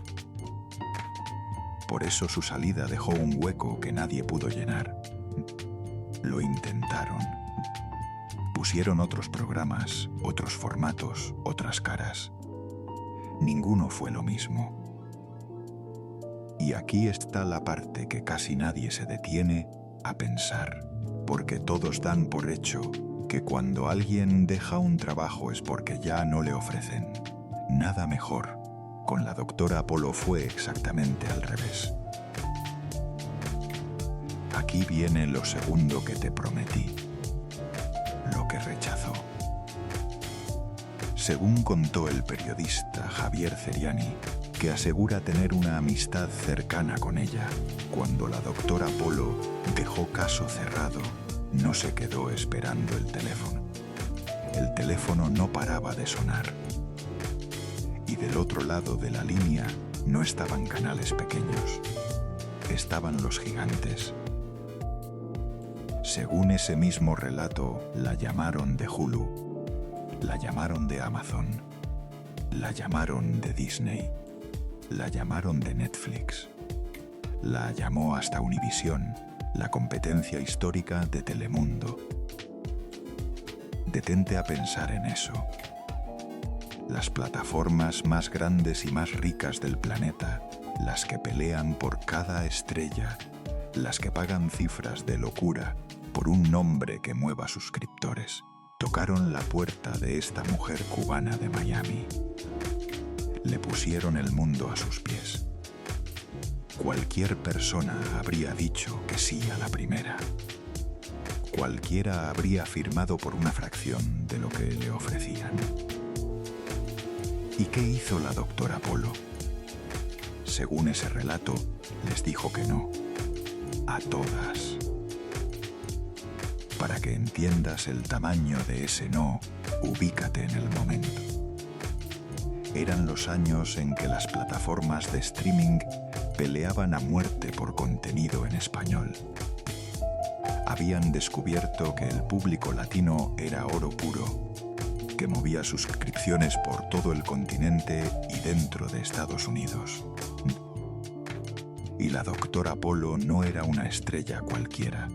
Por eso su salida dejó un hueco que nadie pudo llenar. Lo intentaron. Pusieron otros programas, otros formatos, otras caras. Ninguno fue lo mismo. Y aquí está la parte que casi nadie se detiene a pensar, porque todos dan por hecho que cuando alguien deja un trabajo es porque ya no le ofrecen nada mejor. Con la doctora Polo fue exactamente al revés. Aquí viene lo segundo que te prometí, lo que rechazó. Según contó el periodista Javier Ceriani, que asegura tener una amistad cercana con ella, cuando la doctora Polo dejó Caso Cerrado, no se quedó esperando el teléfono. El teléfono no paraba de sonar. del otro lado de la línea no estaban canales pequeños, estaban los gigantes. Según ese mismo relato, la llamaron de Hulu, la llamaron de Amazon, la llamaron de Disney, la llamaron de Netflix, la llamó hasta Univisión, la competencia histórica de Telemundo. Detente a pensar en eso. Las plataformas más grandes y más ricas del planeta, las que pelean por cada estrella, las que pagan cifras de locura por un nombre que mueva suscriptores, tocaron la puerta de esta mujer cubana de Miami. Le pusieron el mundo a sus pies. Cualquier persona habría dicho que sí a la primera. Cualquiera habría firmado por una fracción de lo que le ofrecían. ¿Y qué hizo la doctora Polo? Según ese relato, les dijo que no. A todas. Para que entiendas el tamaño de ese no, ubícate en el momento. Eran los años en que las plataformas de streaming peleaban a muerte por contenido en español. Habían descubierto que el público latino era oro puro, que movía suscripciones por todo el continente y dentro de Estados Unidos. Y la doctora Polo no era una estrella cualquiera.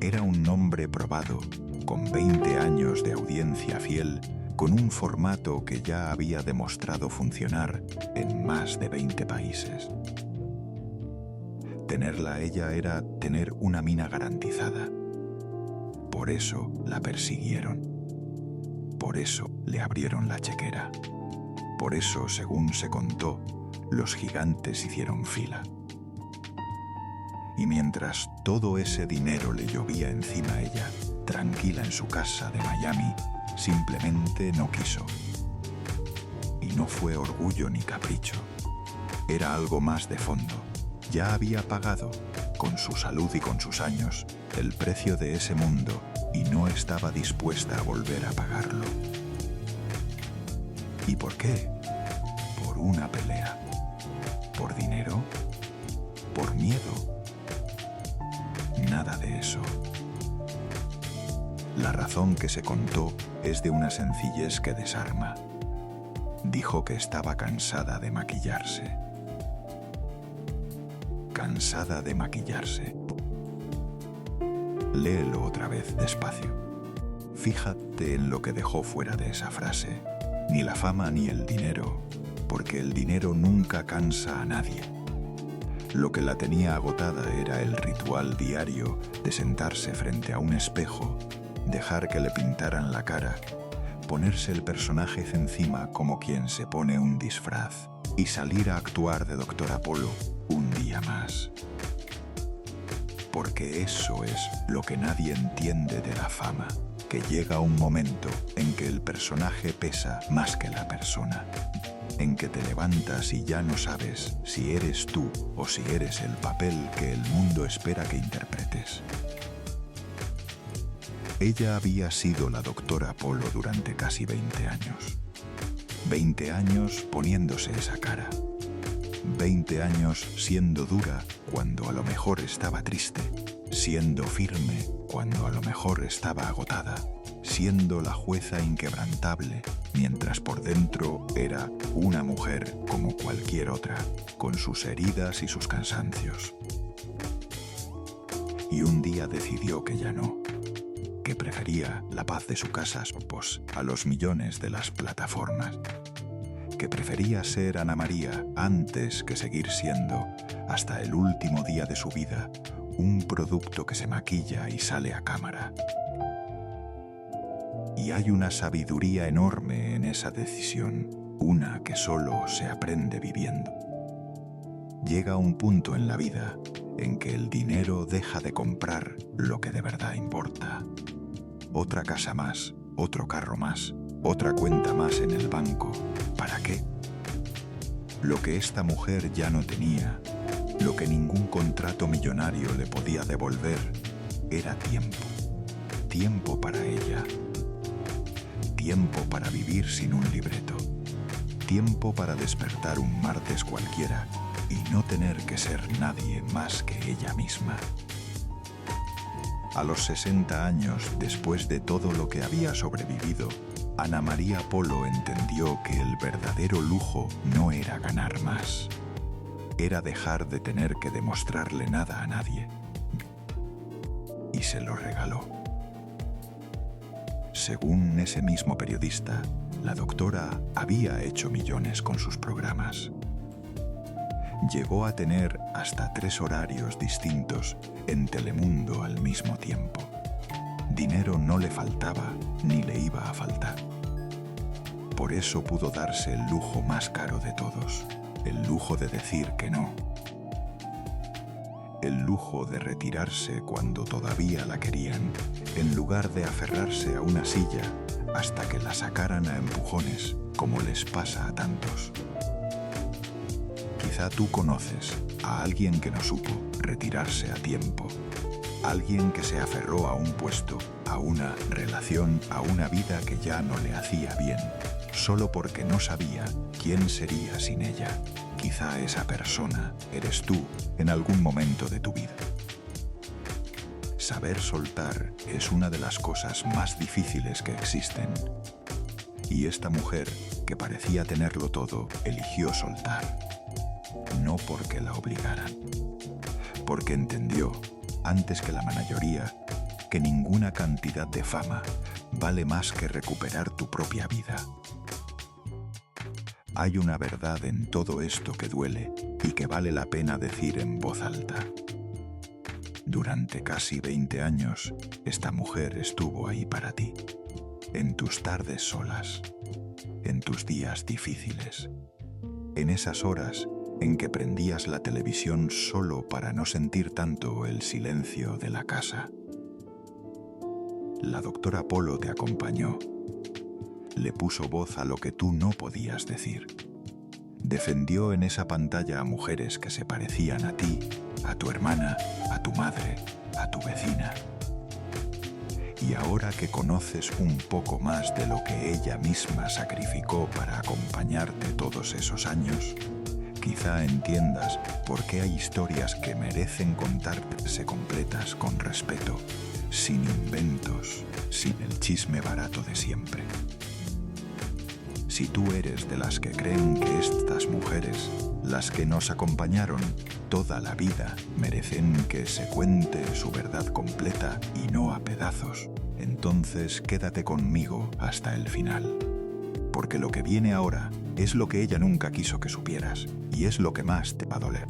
Era un nombre probado, con 20 años de audiencia fiel, con un formato que ya había demostrado funcionar en más de 20 países. Tenerla a ella era tener una mina garantizada. Por eso la persiguieron. Por eso le abrieron la chequera. Por eso, según se contó, los gigantes hicieron fila. Y mientras todo ese dinero le llovía encima a ella, tranquila en su casa de Miami, simplemente no quiso. Y no fue orgullo ni capricho. Era algo más de fondo. Ya había pagado, con su salud y con sus años, el precio de ese mundo y no estaba dispuesta a volver a pagarlo. ¿Y por qué? Por una pelea. ¿Por dinero? ¿Por miedo? Nada de eso. La razón que se contó es de una sencillez que desarma. Dijo que estaba cansada de maquillarse. Cansada de maquillarse. Léelo otra vez despacio. Fíjate en lo que dejó fuera de esa frase. Ni la fama ni el dinero, porque el dinero nunca cansa a nadie. Lo que la tenía agotada era el ritual diario de sentarse frente a un espejo, dejar que le pintaran la cara, ponerse el personaje encima como quien se pone un disfraz y salir a actuar de doctora Polo un día más. Porque eso es lo que nadie entiende de la fama, que llega un momento en que el personaje pesa más que la persona, en que te levantas y ya no sabes si eres tú o si eres el papel que el mundo espera que interpretes. Ella había sido la doctora Polo durante casi 20 años. 20 años poniéndose esa cara. 20 años siendo dura cuando a lo mejor estaba triste, siendo firme cuando a lo mejor estaba agotada, siendo la jueza inquebrantable, mientras por dentro era una mujer como cualquier otra, con sus heridas y sus cansancios. Y un día decidió que ya no, que prefería la paz de su casa a los millones de las plataformas, que prefería ser Ana María antes que seguir siendo, hasta el último día de su vida, un producto que se maquilla y sale a cámara. Y hay una sabiduría enorme en esa decisión, una que solo se aprende viviendo. Llega un punto en la vida en que el dinero deja de comprar lo que de verdad importa. Otra casa más, otro carro más, otra cuenta más en el banco. ¿Para qué? Lo que esta mujer ya no tenía, lo que ningún contrato millonario le podía devolver, era tiempo. Tiempo para ella. Tiempo para vivir sin un libreto. Tiempo para despertar un martes cualquiera y no tener que ser nadie más que ella misma. A los 60 años, después de todo lo que había sobrevivido, Ana María Polo entendió que el verdadero lujo no era ganar más. Era dejar de tener que demostrarle nada a nadie. Y se lo regaló. Según ese mismo periodista, la doctora había hecho millones con sus programas. Llegó a tener hasta 3 horarios distintos en Telemundo al mismo tiempo. Dinero no le faltaba ni le iba a faltar. Por eso pudo darse el lujo más caro de todos, el lujo de decir que no. El lujo de retirarse cuando todavía la querían, en lugar de aferrarse a una silla hasta que la sacaran a empujones, como les pasa a tantos. Quizá tú conoces a alguien que no supo retirarse a tiempo. Alguien que se aferró a un puesto, a una relación, a una vida que ya no le hacía bien, solo porque no sabía quién sería sin ella. Quizá esa persona eres tú en algún momento de tu vida. Saber soltar es una de las cosas más difíciles que existen. Y esta mujer, que parecía tenerlo todo, eligió soltar. No porque la obligaran, porque entendió, antes que la mayoría, que ninguna cantidad de fama vale más que recuperar tu propia vida. Hay una verdad en todo esto que duele y que vale la pena decir en voz alta. Durante casi 20 años, esta mujer estuvo ahí para ti, en tus tardes solas, en tus días difíciles, en esas horas en que prendías la televisión solo para no sentir tanto el silencio de la casa. La doctora Polo te acompañó. Le puso voz a lo que tú no podías decir. Defendió en esa pantalla a mujeres que se parecían a ti, a tu hermana, a tu madre, a tu vecina. Y ahora que conoces un poco más de lo que ella misma sacrificó para acompañarte todos esos años, quizá entiendas por qué hay historias que merecen contarse completas con respeto, sin inventos, sin el chisme barato de siempre. Si tú eres de las que creen que estas mujeres, las que nos acompañaron toda la vida, merecen que se cuente su verdad completa y no a pedazos, entonces quédate conmigo hasta el final. Porque lo que viene ahora es lo que ella nunca quiso que supieras y es lo que más te va a doler.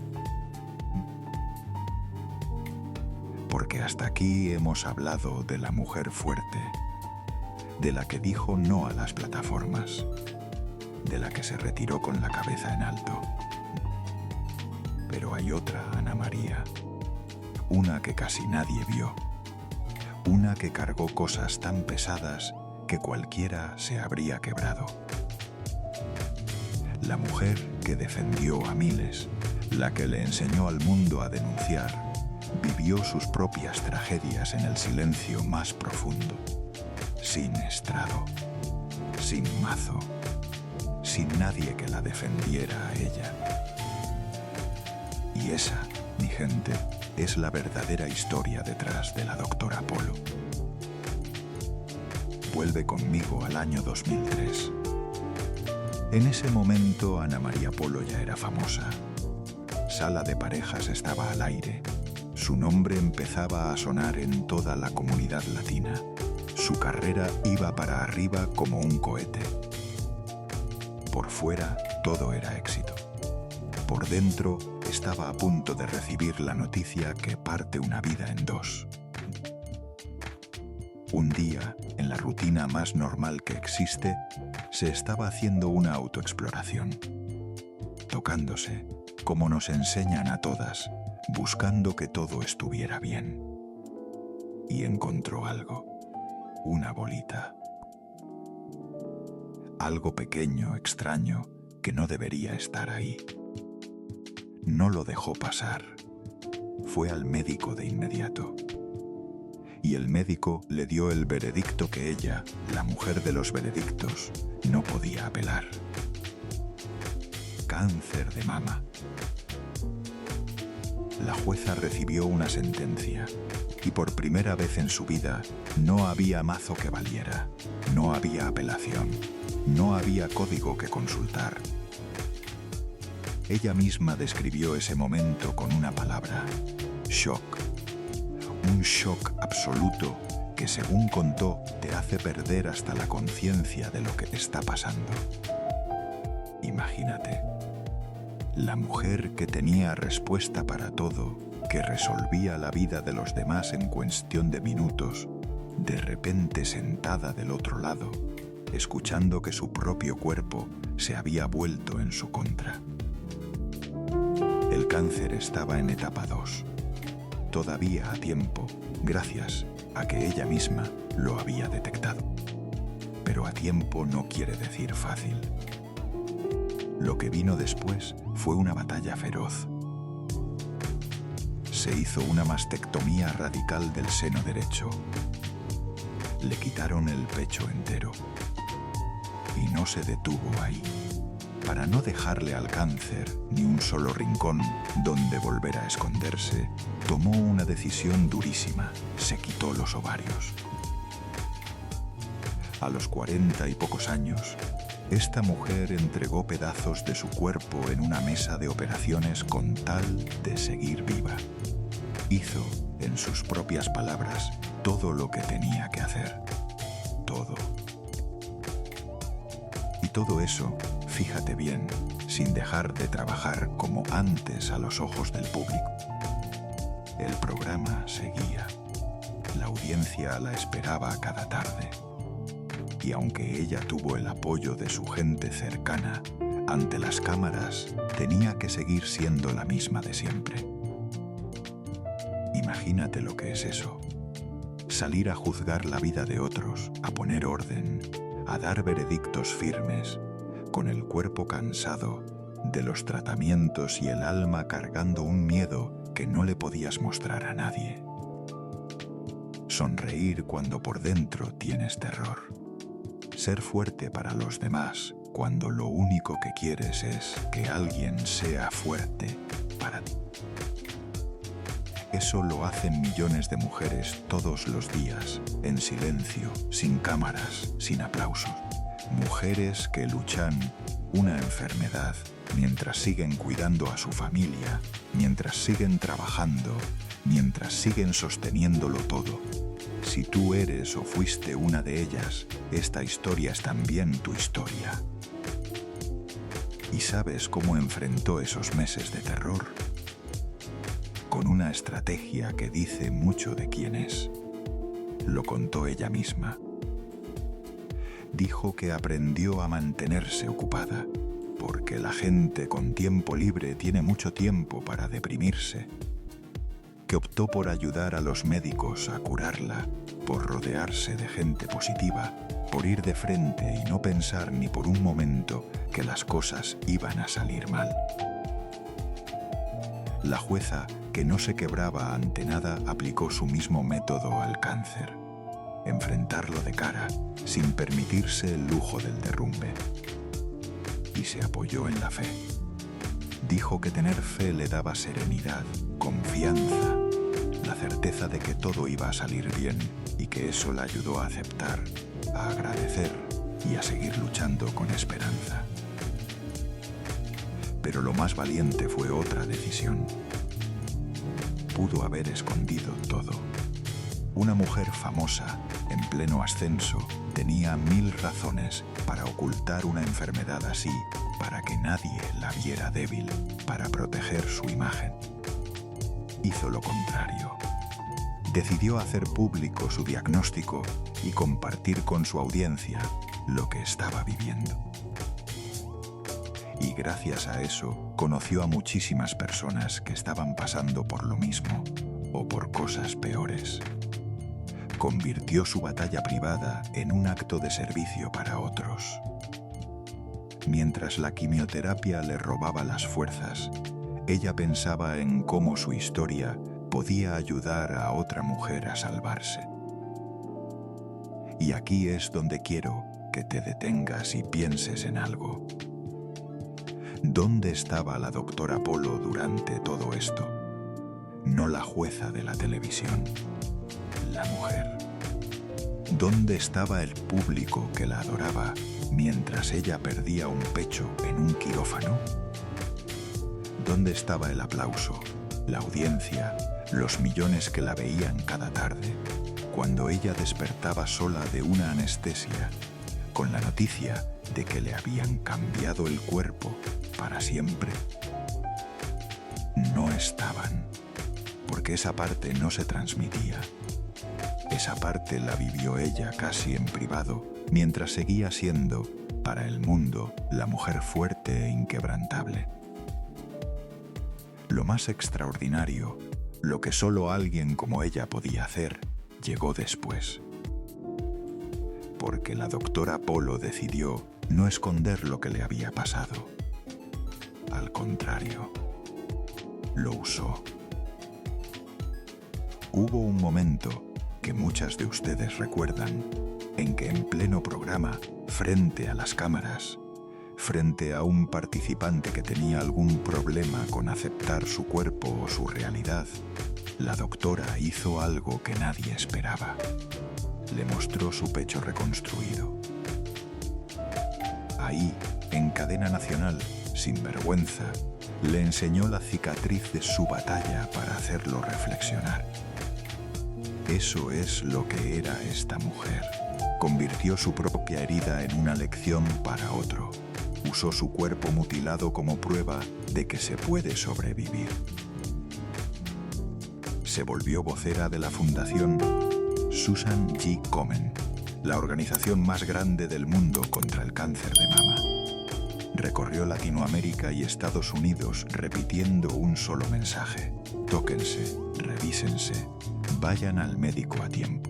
Porque hasta aquí hemos hablado de la mujer fuerte, de la que dijo no a las plataformas, de la que se retiró con la cabeza en alto. Pero hay otra Ana María, una que casi nadie vio, una que cargó cosas tan pesadas que cualquiera se habría quebrado. La mujer que defendió a miles, la que le enseñó al mundo a denunciar, vivió sus propias tragedias en el silencio más profundo, sin estrado, sin mazo, sin nadie que la defendiera a ella. Y esa, mi gente, es la verdadera historia detrás de la doctora Polo. Vuelve conmigo al año 2003. En ese momento Ana María Polo ya era famosa. Sala de Parejas estaba al aire. Su nombre empezaba a sonar en toda la comunidad latina. Su carrera iba para arriba como un cohete. Por fuera, todo era éxito. Por dentro, estaba a punto de recibir la noticia que parte una vida en dos. Un día, en la rutina más normal que existe, se estaba haciendo una autoexploración. Tocándose, como nos enseñan a todas, buscando que todo estuviera bien. Y encontró algo, una bolita. Algo pequeño, extraño, que no debería estar ahí. No lo dejó pasar. Fue al médico de inmediato. Y el médico le dio el veredicto que ella, la mujer de los veredictos, no podía apelar. cáncer de mama. La jueza recibió una sentencia y por primera vez en su vida no había mazo que valiera, no había apelación, no había código que consultar. Ella misma describió ese momento con una palabra: shock. Un shock absoluto que, según contó, te hace perder hasta la conciencia de lo que está pasando. Imagínate, la mujer que tenía respuesta para todo, que resolvía la vida de los demás en cuestión de minutos, de repente sentada del otro lado, escuchando que su propio cuerpo se había vuelto en su contra. El cáncer estaba en etapa 2. Todavía a tiempo, gracias a que ella misma lo había detectado. Pero a tiempo no quiere decir fácil. Lo que vino después fue una batalla feroz. Se hizo una mastectomía radical del seno derecho. Le quitaron el pecho entero. Y no se detuvo ahí. Para no dejarle al cáncer ni un solo rincón donde volver a esconderse, tomó una decisión durísima: se quitó los ovarios. A los 40 y pocos años, esta mujer entregó pedazos de su cuerpo en una mesa de operaciones con tal de seguir viva. Hizo, en sus propias palabras, todo lo que tenía que hacer. Todo. Y todo eso, fíjate bien, sin dejar de trabajar como antes a los ojos del público. El programa seguía. La audiencia la esperaba cada tarde. Y aunque ella tuvo el apoyo de su gente cercana, ante las cámaras tenía que seguir siendo la misma de siempre. Imagínate lo que es eso. Salir a juzgar la vida de otros, a poner orden, a dar veredictos firmes, con el cuerpo cansado de los tratamientos y el alma cargando un miedo que no le podías mostrar a nadie. Sonreír cuando por dentro tienes terror. Ser fuerte para los demás cuando lo único que quieres es que alguien sea fuerte para ti. Eso lo hacen millones de mujeres todos los días, en silencio, sin cámaras, sin aplausos. Mujeres que luchan una enfermedad mientras siguen cuidando a su familia, mientras siguen trabajando, mientras siguen sosteniéndolo todo. Si tú eres o fuiste una de ellas, esta historia es también tu historia. ¿Y sabes cómo enfrentó esos meses de terror? Con una estrategia que dice mucho de quién es. Lo contó ella misma. Dijo que aprendió a mantenerse ocupada, porque la gente con tiempo libre tiene mucho tiempo para deprimirse. Que optó por ayudar a los médicos a curarla, por rodearse de gente positiva, por ir de frente y no pensar ni por un momento que las cosas iban a salir mal. La jueza, que no se quebraba ante nada, aplicó su mismo método al cáncer: enfrentarlo de cara, sin permitirse el lujo del derrumbe. Y se apoyó en la fe. Dijo que tener fe le daba serenidad, confianza, la certeza de que todo iba a salir bien y que eso la ayudó a aceptar, a agradecer y a seguir luchando con esperanza. Pero lo más valiente fue otra decisión. Pudo haber escondido todo. Una mujer famosa, en pleno ascenso, tenía 1000 razones para ocultar una enfermedad así, para que nadie la viera débil, para proteger su imagen. Hizo lo contrario. Decidió hacer público su diagnóstico y compartir con su audiencia lo que estaba viviendo. Y gracias a eso conoció a muchísimas personas que estaban pasando por lo mismo o por cosas peores. Convirtió su batalla privada en un acto de servicio para otros. Mientras la quimioterapia le robaba las fuerzas, ella pensaba en cómo su historia podía ayudar a otra mujer a salvarse. Y aquí es donde quiero que te detengas y pienses en algo. ¿Dónde estaba la doctora Polo durante todo esto? No la jueza de la televisión, la mujer. ¿Dónde estaba el público que la adoraba mientras ella perdía un pecho en un quirófano? ¿Dónde estaba el aplauso, la audiencia, los millones que la veían cada tarde, cuando ella despertaba sola de una anestesia, con la noticia de que le habían cambiado el cuerpo para siempre? No estaban, porque esa parte no se transmitía. Esa parte la vivió ella casi en privado, mientras seguía siendo, para el mundo, la mujer fuerte e inquebrantable. Lo más extraordinario, lo que solo alguien como ella podía hacer, llegó después. Porque la doctora Polo decidió no esconder lo que le había pasado. Al contrario, lo usó. Hubo un momento que muchas de ustedes recuerdan, en que en pleno programa, frente a las cámaras, frente a un participante que tenía algún problema con aceptar su cuerpo o su realidad, la doctora hizo algo que nadie esperaba. Le mostró su pecho reconstruido. Ahí, en cadena nacional, sin vergüenza, le enseñó la cicatriz de su batalla para hacerlo reflexionar. Eso es lo que era esta mujer. Convirtió su propia herida en una lección para otro. Usó su cuerpo mutilado como prueba de que se puede sobrevivir. Se volvió vocera de la Fundación Susan G. Komen, la organización más grande del mundo contra el cáncer de mama. Recorrió Latinoamérica y Estados Unidos repitiendo un solo mensaje: tóquense, revísense, vayan al médico a tiempo.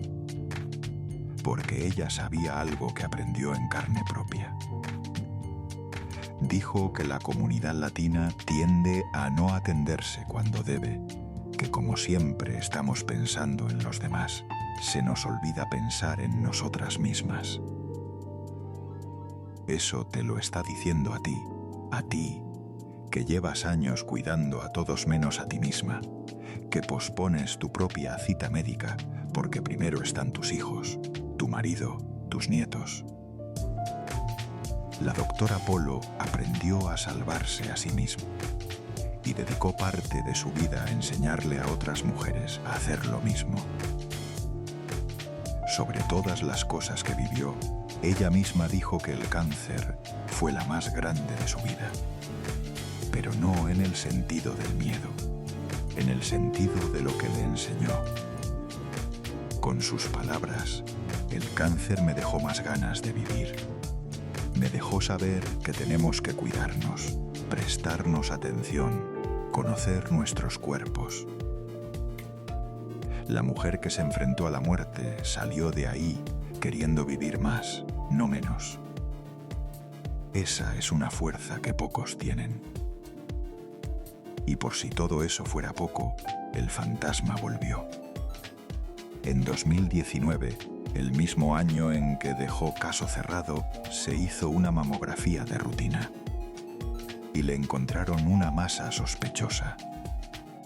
Porque ella sabía algo que aprendió en carne propia. Dijo que la comunidad latina tiende a no atenderse cuando debe, que como siempre estamos pensando en los demás, se nos olvida pensar en nosotras mismas. Eso te lo está diciendo a ti, que llevas años cuidando a todos menos a ti misma, que pospones tu propia cita médica porque primero están tus hijos, tu marido, tus nietos. La doctora Polo aprendió a salvarse a sí misma y dedicó parte de su vida a enseñarle a otras mujeres a hacer lo mismo. Sobre todas las cosas que vivió, ella misma dijo que el cáncer fue la más grande de su vida, pero no en el sentido del miedo, en el sentido de lo que le enseñó. Con sus palabras, el cáncer me dejó más ganas de vivir. Me dejó saber que tenemos que cuidarnos, prestarnos atención, conocer nuestros cuerpos. La mujer que se enfrentó a la muerte salió de ahí queriendo vivir más, no menos. Esa es una fuerza que pocos tienen. Y por si todo eso fuera poco, el fantasma volvió. En 2019, el mismo año en que dejó caso cerrado, se hizo una mamografía de rutina. Y le encontraron una masa sospechosa,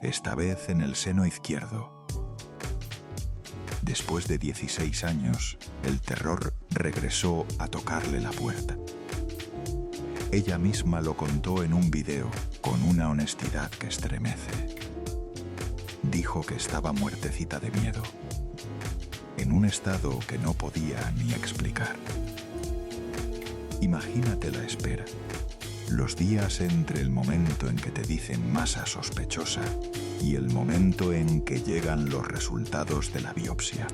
esta vez en el seno izquierdo. Después de 16 años, el terror regresó a tocarle la puerta. Ella misma lo contó en un video con una honestidad que estremece. Dijo que estaba muertecita de miedo, en un estado que no podía ni explicar. Imagínate la espera, los días entre el momento en que te dicen masa sospechosa y el momento en que llegan los resultados de la biopsia.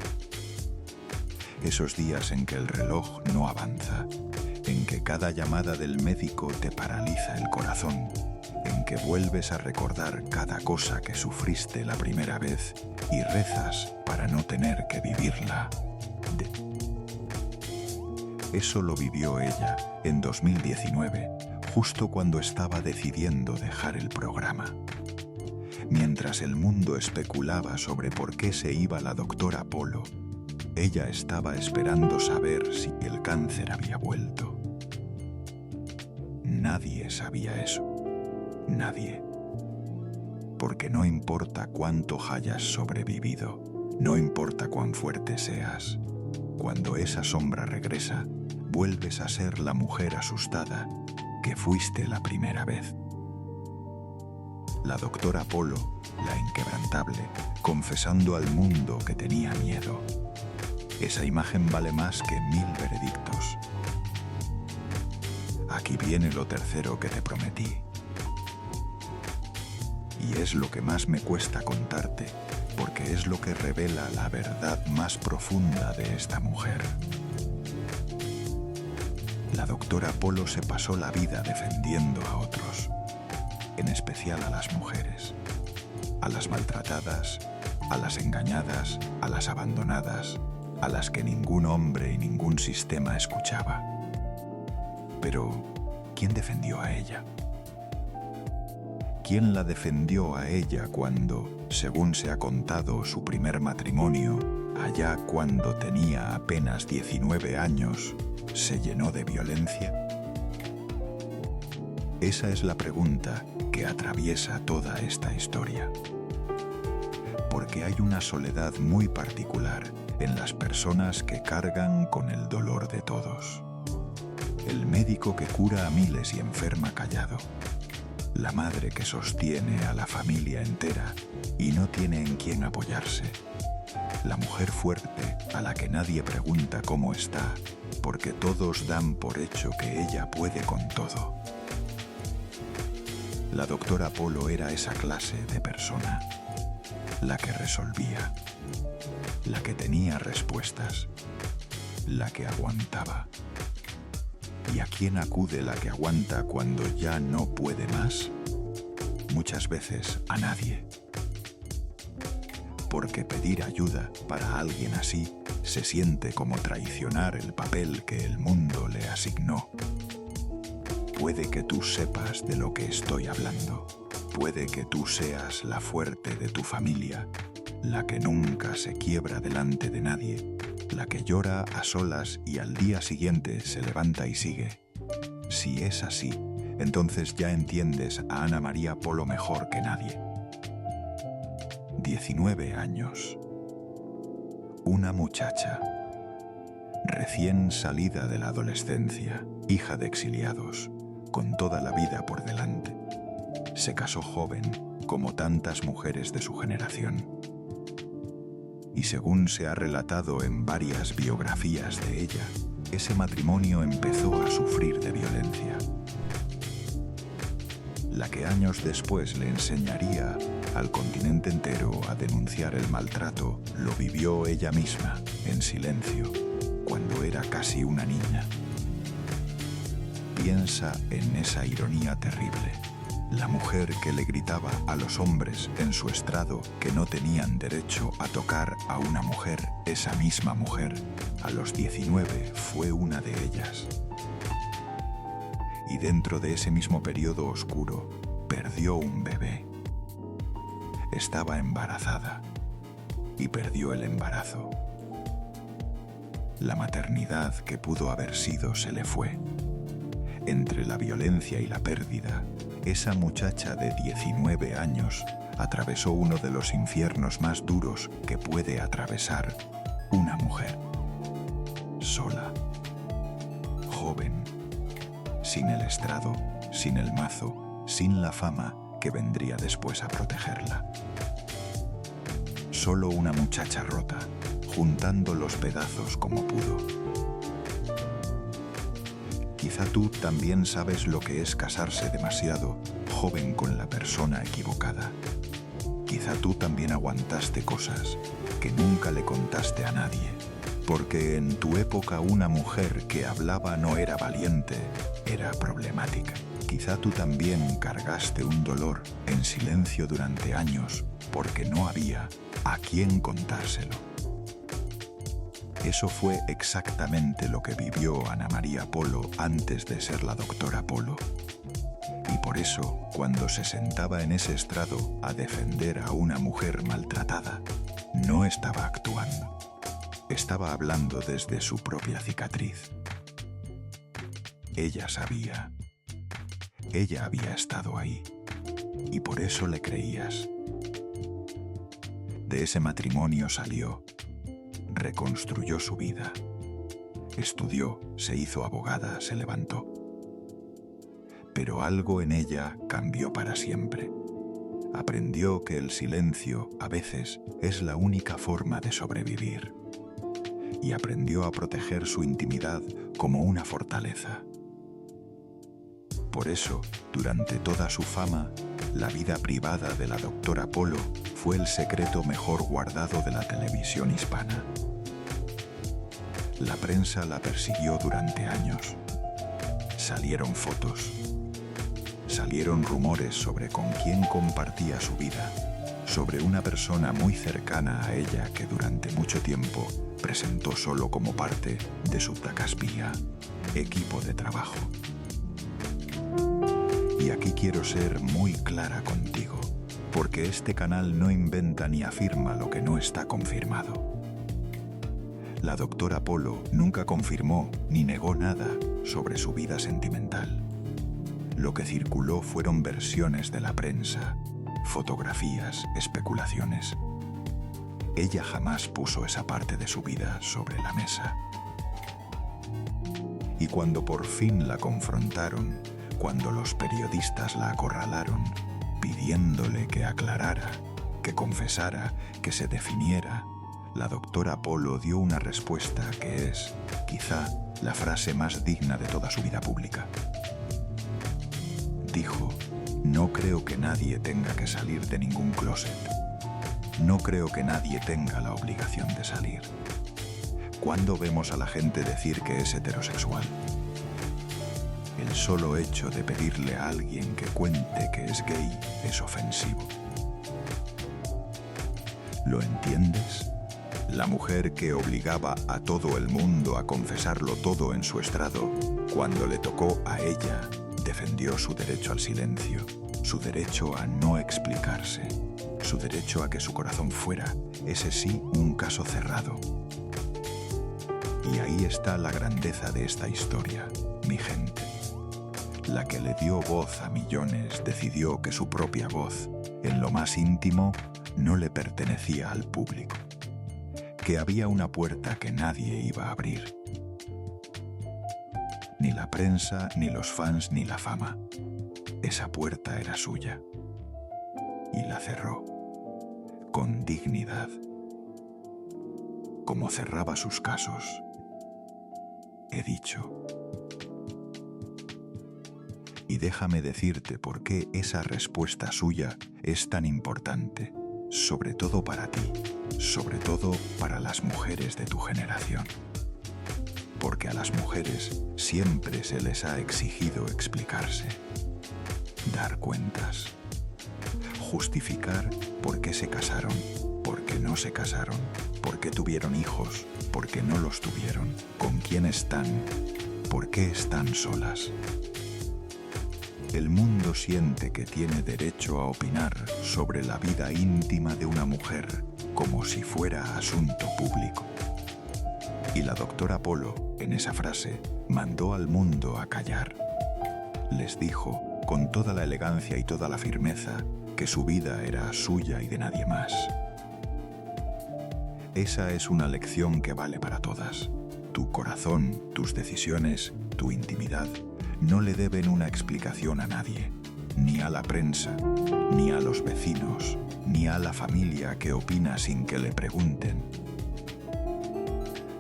Esos días en que el reloj no avanza, en que cada llamada del médico te paraliza el corazón, en que vuelves a recordar cada cosa que sufriste la primera vez y rezas para no tener que vivirla. Eso lo vivió ella en 2019, justo cuando estaba decidiendo dejar el programa. Mientras el mundo especulaba sobre por qué se iba la doctora Polo, ella estaba esperando saber si el cáncer había vuelto. Nadie sabía eso. Nadie. Porque no importa cuánto hayas sobrevivido, no importa cuán fuerte seas, cuando esa sombra regresa, vuelves a ser la mujer asustada que fuiste la primera vez. La doctora Polo, la inquebrantable, confesando al mundo que tenía miedo. Esa imagen vale más que 1000 veredictos. Aquí viene lo tercero que te prometí. Y es lo que más me cuesta contarte, porque es lo que revela la verdad más profunda de esta mujer. La doctora Polo se pasó la vida defendiendo a otros, en especial a las mujeres, a las maltratadas, a las engañadas, a las abandonadas, a las que ningún hombre y ningún sistema escuchaba. Pero, ¿quién defendió a ella? ¿Quién la defendió a ella cuando, según se ha contado, su primer matrimonio, allá cuando tenía apenas 19 años, se llenó de violencia? Esa es la pregunta que atraviesa toda esta historia. Porque hay una soledad muy particular en las personas que cargan con el dolor de todos. El médico que cura a miles y enferma callado. La madre que sostiene a la familia entera y no tiene en quién apoyarse. La mujer fuerte a la que nadie pregunta cómo está, porque todos dan por hecho que ella puede con todo. La doctora Polo era esa clase de persona, la que resolvía, la que tenía respuestas, la que aguantaba. ¿Y a quién acude la que aguanta cuando ya no puede más? Muchas veces a nadie. Porque pedir ayuda para alguien así se siente como traicionar el papel que el mundo le asignó. Puede que tú sepas de lo que estoy hablando. Puede que tú seas la fuerte de tu familia, la que nunca se quiebra delante de nadie, la que llora a solas y al día siguiente se levanta y sigue. Si es así, entonces ya entiendes a Ana María Polo mejor que nadie. 19 años. Una muchacha, recién salida de la adolescencia, hija de exiliados, con toda la vida por delante. Se casó joven, como tantas mujeres de su generación. Y según se ha relatado en varias biografías de ella, ese matrimonio empezó a sufrir de violencia. La que años después le enseñaría al continente entero a denunciar el maltrato, lo vivió ella misma, en silencio, cuando era casi una niña. Piensa en esa ironía terrible. La mujer que le gritaba a los hombres en su estrado que no tenían derecho a tocar a una mujer, esa misma mujer, a los 19 fue una de ellas. Y dentro de ese mismo periodo oscuro, perdió un bebé. Estaba embarazada y perdió el embarazo. La maternidad que pudo haber sido se le fue. Entre la violencia y la pérdida, esa muchacha de 19 años atravesó uno de los infiernos más duros que puede atravesar una mujer. Sola, joven, sin el estrado, sin el mazo, sin la fama que vendría después a protegerla. Solo una muchacha rota, juntando los pedazos como pudo. Quizá tú también sabes lo que es casarse demasiado joven con la persona equivocada. Quizá tú también aguantaste cosas que nunca le contaste a nadie, porque en tu época una mujer que hablaba no era valiente, era problemática. Quizá tú también cargaste un dolor en silencio durante años, porque no había a quién contárselo. Eso fue exactamente lo que vivió Ana María Polo antes de ser la doctora Polo. Y por eso, cuando se sentaba en ese estrado a defender a una mujer maltratada, no estaba actuando. Estaba hablando desde su propia cicatriz. Ella sabía. Ella había estado ahí, y por eso le creías. De ese matrimonio salió, reconstruyó su vida, estudió, se hizo abogada, se levantó. Pero algo en ella cambió para siempre. Aprendió que el silencio, a veces, es la única forma de sobrevivir. Y aprendió a proteger su intimidad como una fortaleza. Por eso, durante toda su fama, la vida privada de la doctora Polo fue el secreto mejor guardado de la televisión hispana. La prensa la persiguió durante años. Salieron fotos. Salieron rumores sobre con quién compartía su vida, sobre una persona muy cercana a ella que durante mucho tiempo presentó solo como parte de su Dacasvilla, equipo de trabajo. Y aquí quiero ser muy clara contigo, porque este canal no inventa ni afirma lo que no está confirmado. La doctora Polo nunca confirmó ni negó nada sobre su vida sentimental. Lo que circuló fueron versiones de la prensa, fotografías, especulaciones. Ella jamás puso esa parte de su vida sobre la mesa. Y cuando por fin la confrontaron, cuando los periodistas la acorralaron, pidiéndole que aclarara, que confesara, que se definiera, la doctora Polo dio una respuesta que es, quizá, la frase más digna de toda su vida pública. Dijo: no creo que nadie tenga que salir de ningún closet. No creo que nadie tenga la obligación de salir. ¿Cuándo vemos a la gente decir que es heterosexual? El solo hecho de pedirle a alguien que cuente que es gay es ofensivo. ¿Lo entiendes? La mujer que obligaba a todo el mundo a confesarlo todo en su estrado, cuando le tocó a ella, defendió su derecho al silencio, su derecho a no explicarse, su derecho a que su corazón fuera, ese sí, un caso cerrado. Y ahí está la grandeza de esta historia, mi gente. La que le dio voz a millones decidió que su propia voz, en lo más íntimo, no le pertenecía al público, que había una puerta que nadie iba a abrir. Ni la prensa, ni los fans, ni la fama. Esa puerta era suya. Y la cerró. Con dignidad. Como cerraba sus casos. He dicho. Y déjame decirte por qué esa respuesta suya es tan importante, sobre todo para ti, sobre todo para las mujeres de tu generación. Porque a las mujeres siempre se les ha exigido explicarse, dar cuentas, justificar por qué se casaron, por qué no se casaron, por qué tuvieron hijos, por qué no los tuvieron, con quién están, por qué están solas. El mundo siente que tiene derecho a opinar sobre la vida íntima de una mujer como si fuera asunto público. Y la doctora Polo, en esa frase, mandó al mundo a callar. Les dijo, con toda la elegancia y toda la firmeza, que su vida era suya y de nadie más. Esa es una lección que vale para todas. Tu corazón, tus decisiones, tu intimidad, no le deben una explicación a nadie, ni a la prensa, ni a los vecinos, ni a la familia que opina sin que le pregunten.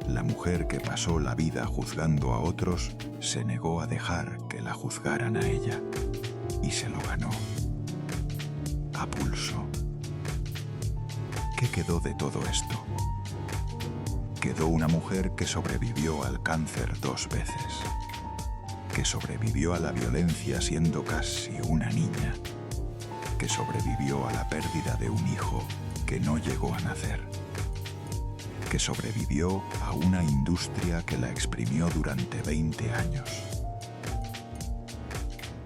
La mujer que pasó la vida juzgando a otros se negó a dejar que la juzgaran a ella y se lo ganó. A pulso. ¿Qué quedó de todo esto? Quedó una mujer que sobrevivió al cáncer 2 veces, que sobrevivió a la violencia siendo casi una niña, que sobrevivió a la pérdida de un hijo que no llegó a nacer, que sobrevivió a una industria que la exprimió durante 20 años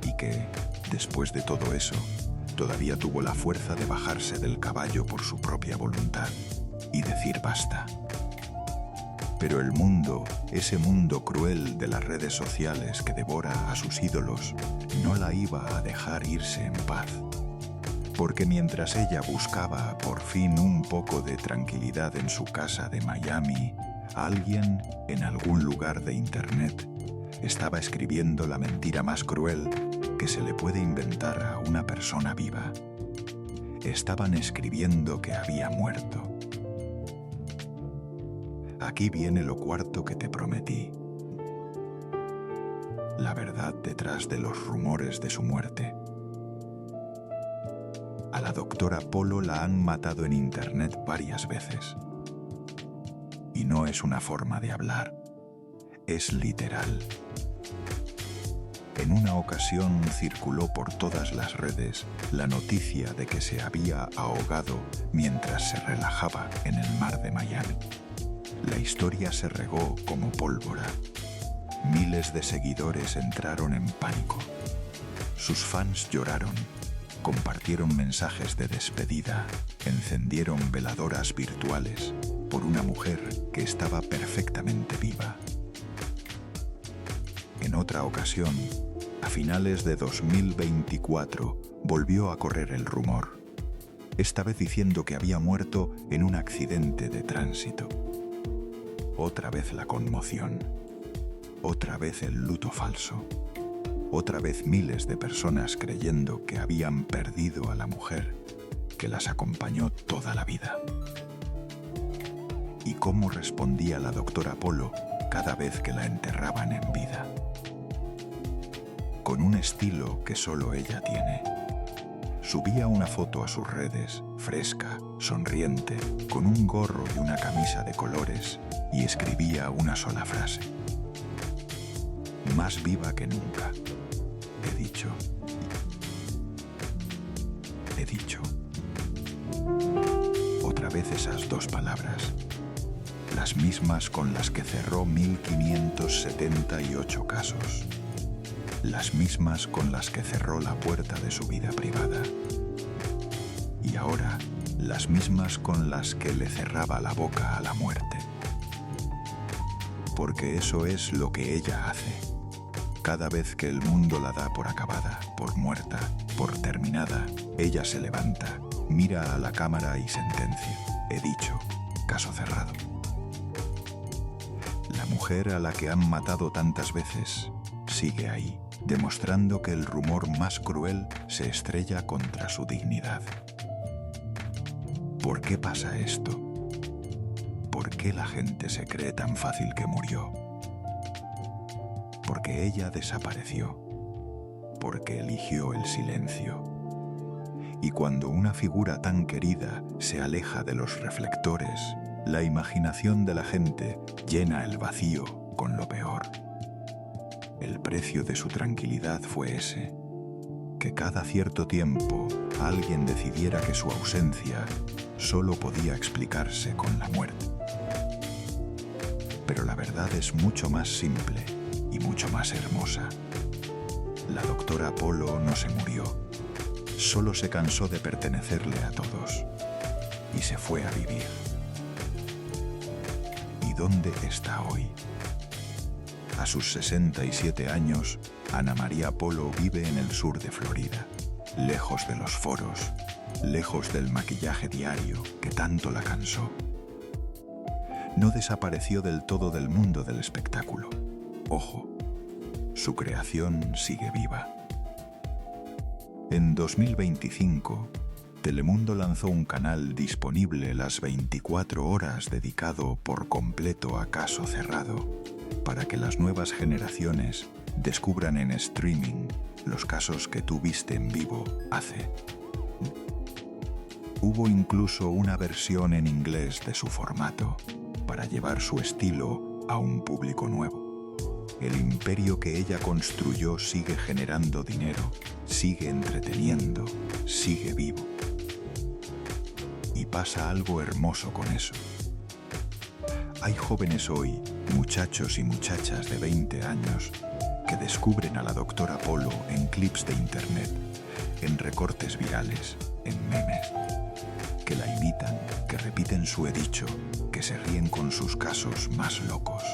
y que, después de todo eso, todavía tuvo la fuerza de bajarse del caballo por su propia voluntad y decir basta. Pero el mundo, ese mundo cruel de las redes sociales que devora a sus ídolos, no la iba a dejar irse en paz. Porque mientras ella buscaba por fin un poco de tranquilidad en su casa de Miami, alguien, en algún lugar de Internet, estaba escribiendo la mentira más cruel que se le puede inventar a una persona viva. Estaban escribiendo que había muerto. Aquí viene lo cuarto que te prometí. La verdad detrás de los rumores de su muerte. A la doctora Polo la han matado en Internet varias veces. Y no es una forma de hablar, es literal. En una ocasión circuló por todas las redes la noticia de que se había ahogado mientras se relajaba en el mar de Miami. La historia se regó como pólvora. Miles de seguidores entraron en pánico. Sus fans lloraron, compartieron mensajes de despedida, encendieron veladoras virtuales por una mujer que estaba perfectamente viva. En otra ocasión, a finales de 2024, volvió a correr el rumor, esta vez diciendo que había muerto en un accidente de tránsito. Otra vez la conmoción, otra vez el luto falso, otra vez miles de personas creyendo que habían perdido a la mujer que las acompañó toda la vida. ¿Y cómo respondía la doctora Polo cada vez que la enterraban en vida? Con un estilo que solo ella tiene. Subía una foto a sus redes, fresca, sonriente, con un gorro y una camisa de colores, y escribía una sola frase. Más viva que nunca. He dicho. He dicho. Otra vez esas dos palabras, las mismas con las que cerró 1578 casos. Las mismas con las que cerró la puerta de su vida privada. Y ahora, las mismas con las que le cerraba la boca a la muerte. Porque eso es lo que ella hace. Cada vez que el mundo la da por acabada, por muerta, por terminada, ella se levanta, mira a la cámara y sentencia. He dicho, caso cerrado. La mujer a la que han matado tantas veces sigue ahí, demostrando que el rumor más cruel se estrella contra su dignidad. ¿Por qué pasa esto? ¿Por qué la gente se cree tan fácil que murió? Porque ella desapareció, porque eligió el silencio. Y cuando una figura tan querida se aleja de los reflectores, la imaginación de la gente llena el vacío con lo peor. El precio de su tranquilidad fue ese, que cada cierto tiempo alguien decidiera que su ausencia solo podía explicarse con la muerte. Pero la verdad es mucho más simple y mucho más hermosa. La doctora Polo no se murió, solo se cansó de pertenecerle a todos y se fue a vivir. ¿Y dónde está hoy? A sus 67 años, Ana María Polo vive en el sur de Florida, lejos de los foros, lejos del maquillaje diario que tanto la cansó. No desapareció del todo del mundo del espectáculo. Ojo, su creación sigue viva. En 2025, Telemundo lanzó un canal disponible las 24 horas dedicado por completo a Caso Cerrado, para que las nuevas generaciones descubran en streaming los casos que tú viste en vivo hace. Hubo incluso una versión en inglés de su formato, para llevar su estilo a un público nuevo. El imperio que ella construyó sigue generando dinero, sigue entreteniendo, sigue vivo. Y pasa algo hermoso con eso. Hay jóvenes hoy, muchachos y muchachas de 20 años, que descubren a la doctora Polo en clips de internet, en recortes virales, en memes, que la imitan, que repiten su he dicho, que que se ríen con sus casos más locos.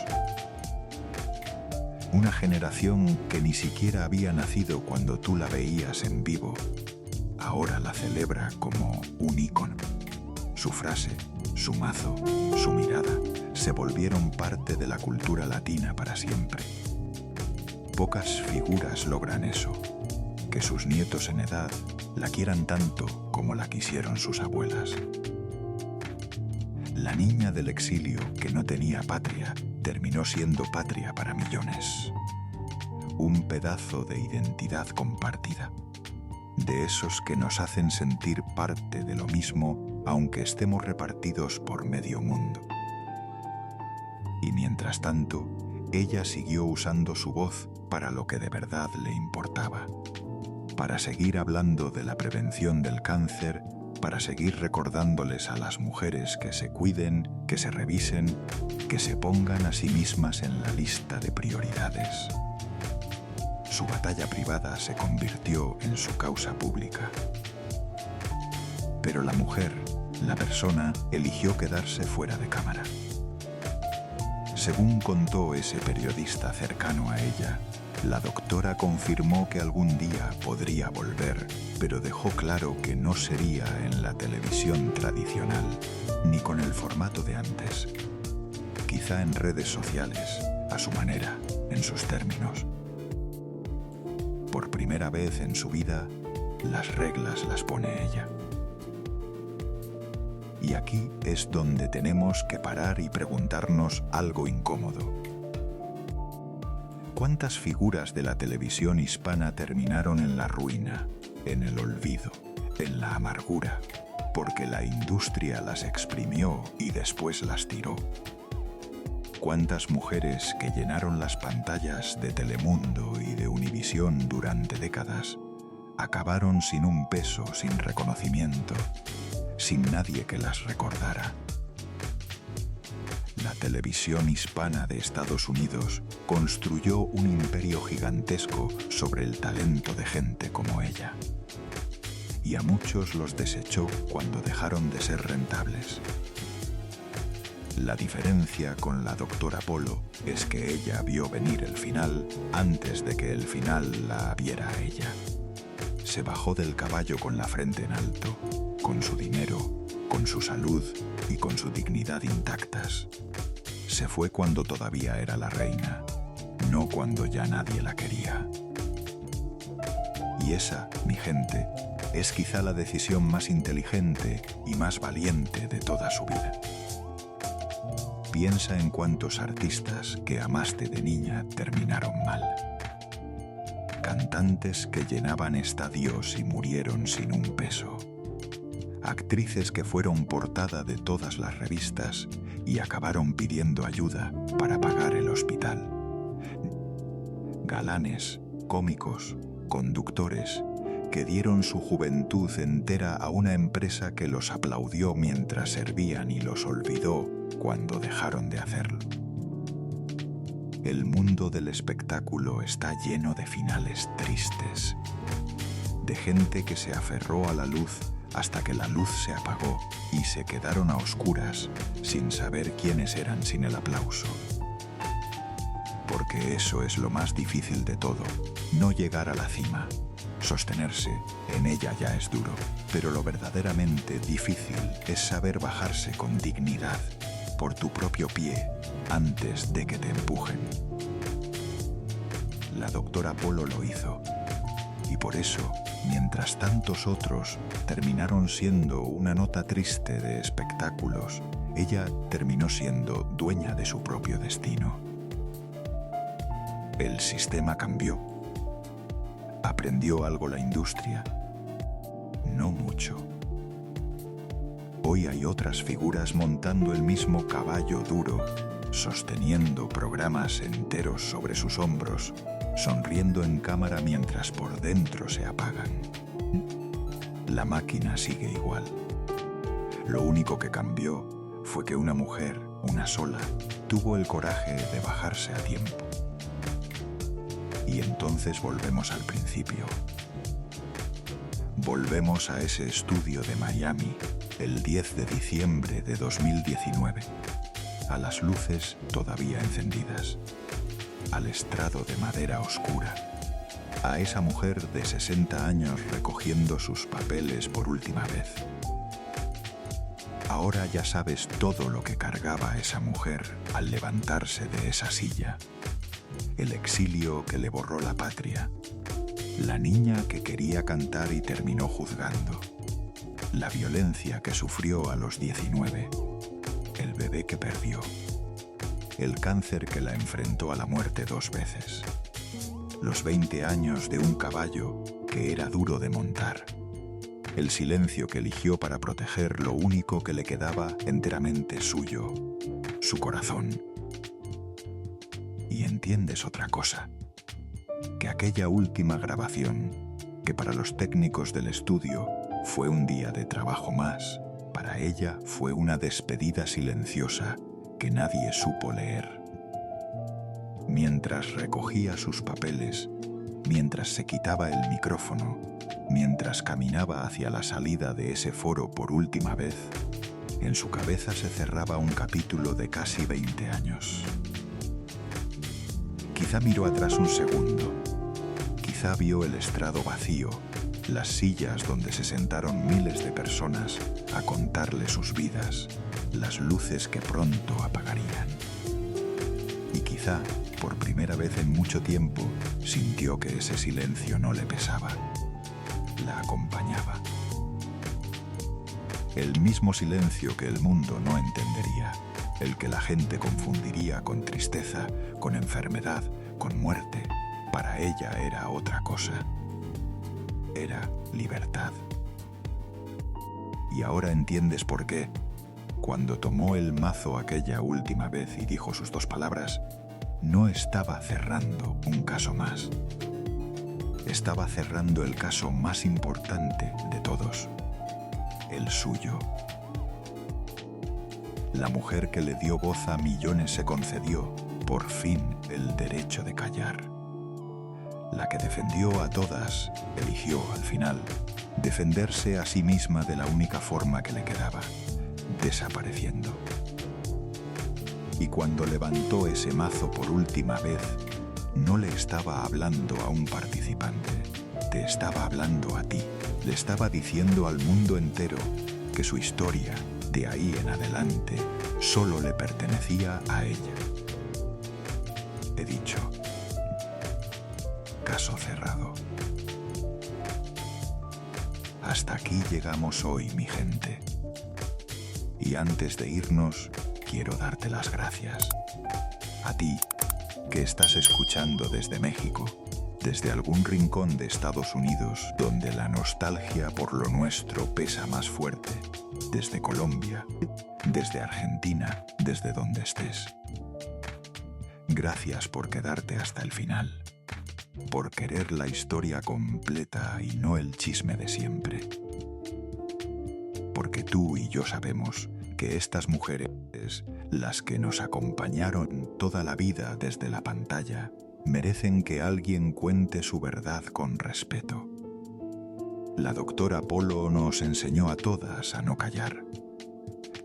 Una generación que ni siquiera había nacido cuando tú la veías en vivo, ahora la celebra como un ícono. Su frase, su mazo, su mirada, se volvieron parte de la cultura latina para siempre. Pocas figuras logran eso, que sus nietos en edad la quieran tanto como la quisieron sus abuelas. La niña del exilio que no tenía patria terminó siendo patria para millones. Un pedazo de identidad compartida, de esos que nos hacen sentir parte de lo mismo aunque estemos repartidos por medio mundo. Y mientras tanto, ella siguió usando su voz para lo que de verdad le importaba, para seguir hablando de la prevención del cáncer, para seguir recordándoles a las mujeres que se cuiden, que se revisen, que se pongan a sí mismas en la lista de prioridades. Su batalla privada se convirtió en su causa pública. Pero la mujer, la persona, eligió quedarse fuera de cámara. Según contó ese periodista cercano a ella, la doctora confirmó que algún día podría volver, pero dejó claro que no sería en la televisión tradicional, ni con el formato de antes. Quizá en redes sociales, a su manera, en sus términos. Por primera vez en su vida, las reglas las pone ella. Y aquí es donde tenemos que parar y preguntarnos algo incómodo. ¿Cuántas figuras de la televisión hispana terminaron en la ruina, en el olvido, en la amargura, porque la industria las exprimió y después las tiró? ¿Cuántas mujeres que llenaron las pantallas de Telemundo y de Univisión durante décadas acabaron sin un peso, sin reconocimiento, sin nadie que las recordara? La televisión hispana de Estados Unidos construyó un imperio gigantesco sobre el talento de gente como ella. Y a muchos los desechó cuando dejaron de ser rentables. La diferencia con la doctora Polo es que ella vio venir el final antes de que el final la viera a ella. Se bajó del caballo con la frente en alto, con su dinero, con su salud y con su dignidad intactas. Se fue cuando todavía era la reina, no cuando ya nadie la quería. Y esa, mi gente, es quizá la decisión más inteligente y más valiente de toda su vida. Piensa en cuántos artistas que amaste de niña terminaron mal. Cantantes que llenaban estadios y murieron sin un peso. Actrices que fueron portada de todas las revistas y acabaron pidiendo ayuda para pagar el hospital. Galanes, cómicos, conductores que dieron su juventud entera a una empresa que los aplaudió mientras servían y los olvidó cuando dejaron de hacerlo. El mundo del espectáculo está lleno de finales tristes, de gente que se aferró a la luz hasta que la luz se apagó y se quedaron a oscuras sin saber quiénes eran sin el aplauso. Porque eso es lo más difícil de todo, no llegar a la cima. Sostenerse en ella ya es duro, pero lo verdaderamente difícil es saber bajarse con dignidad, por tu propio pie, antes de que te empujen. La doctora Polo lo hizo, y por eso, mientras tantos otros terminaron siendo una nota triste de espectáculos, ella terminó siendo dueña de su propio destino. El sistema cambió. ¿Aprendió algo la industria? No mucho. Hoy hay otras figuras montando el mismo caballo duro, sosteniendo programas enteros sobre sus hombros, sonriendo en cámara mientras por dentro se apagan. La máquina sigue igual. Lo único que cambió fue que una mujer, una sola, tuvo el coraje de bajarse a tiempo. Y entonces volvemos al principio. Volvemos a ese estudio de Miami, el 10 de diciembre de 2019. a las luces todavía encendidas, al estrado de madera oscura, a esa mujer de 60 años recogiendo sus papeles por última vez. Ahora ya sabes todo lo que cargaba esa mujer al levantarse de esa silla. El exilio que le borró la patria. La niña que quería cantar y terminó juzgando. La violencia que sufrió a los 19. El bebé que perdió. El cáncer que la enfrentó a la muerte 2 veces. Los 20 años de un caballo que era duro de montar. El silencio que eligió para proteger lo único que le quedaba enteramente suyo, su corazón. Y entiendes otra cosa, que aquella última grabación, que para los técnicos del estudio fue un día de trabajo más, para ella fue una despedida silenciosa que nadie supo leer. Mientras recogía sus papeles, mientras se quitaba el micrófono, mientras caminaba hacia la salida de ese foro por última vez, en su cabeza se cerraba un capítulo de casi 20 años. Quizá miró atrás un segundo. Quizá vio el estrado vacío, las sillas donde se sentaron miles de personas a contarle sus vidas, las luces que pronto apagarían. Y quizá, por primera vez en mucho tiempo, sintió que ese silencio no le pesaba. La acompañaba. El mismo silencio que el mundo no entendería, el que la gente confundiría con tristeza, con enfermedad, con muerte, para ella era otra cosa. Era libertad. Y ahora entiendes por qué, cuando tomó el mazo aquella última vez y dijo sus 2 palabras, no estaba cerrando un caso más. Estaba cerrando el caso más importante de todos, el suyo. La mujer que le dio voz a millones se concedió, por fin, el derecho de callar. La que defendió a todas, eligió, al final, defenderse a sí misma de la única forma que le quedaba, desapareciendo. Y cuando levantó ese mazo por última vez, no le estaba hablando a un participante, te estaba hablando a ti. Le estaba diciendo al mundo entero que su historia, de ahí en adelante, solo le pertenecía a ella. He dicho, caso cerrado. Hasta aquí llegamos hoy, mi gente. Y antes de irnos, quiero darte las gracias. A ti, que estás escuchando desde México, desde algún rincón de Estados Unidos, donde la nostalgia por lo nuestro pesa más fuerte, desde Colombia, desde Argentina, desde donde estés. Gracias por quedarte hasta el final, por querer la historia completa y no el chisme de siempre. Porque tú y yo sabemos que estas mujeres, las que nos acompañaron toda la vida desde la pantalla, merecen que alguien cuente su verdad con respeto. La doctora Polo nos enseñó a todas a no callar.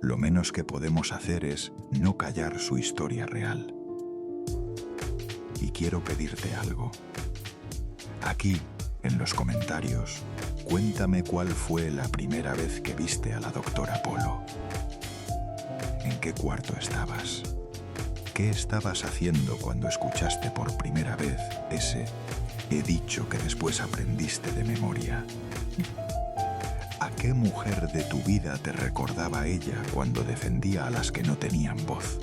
Lo menos que podemos hacer es no callar su historia real. Y quiero pedirte algo. Aquí, en los comentarios, cuéntame cuál fue la primera vez que viste a la doctora Polo. ¿En qué cuarto estabas? ¿Qué estabas haciendo cuando escuchaste por primera vez ese "he dicho" que después aprendiste de memoria? ¿A qué mujer de tu vida te recordaba ella cuando defendía a las que no tenían voz?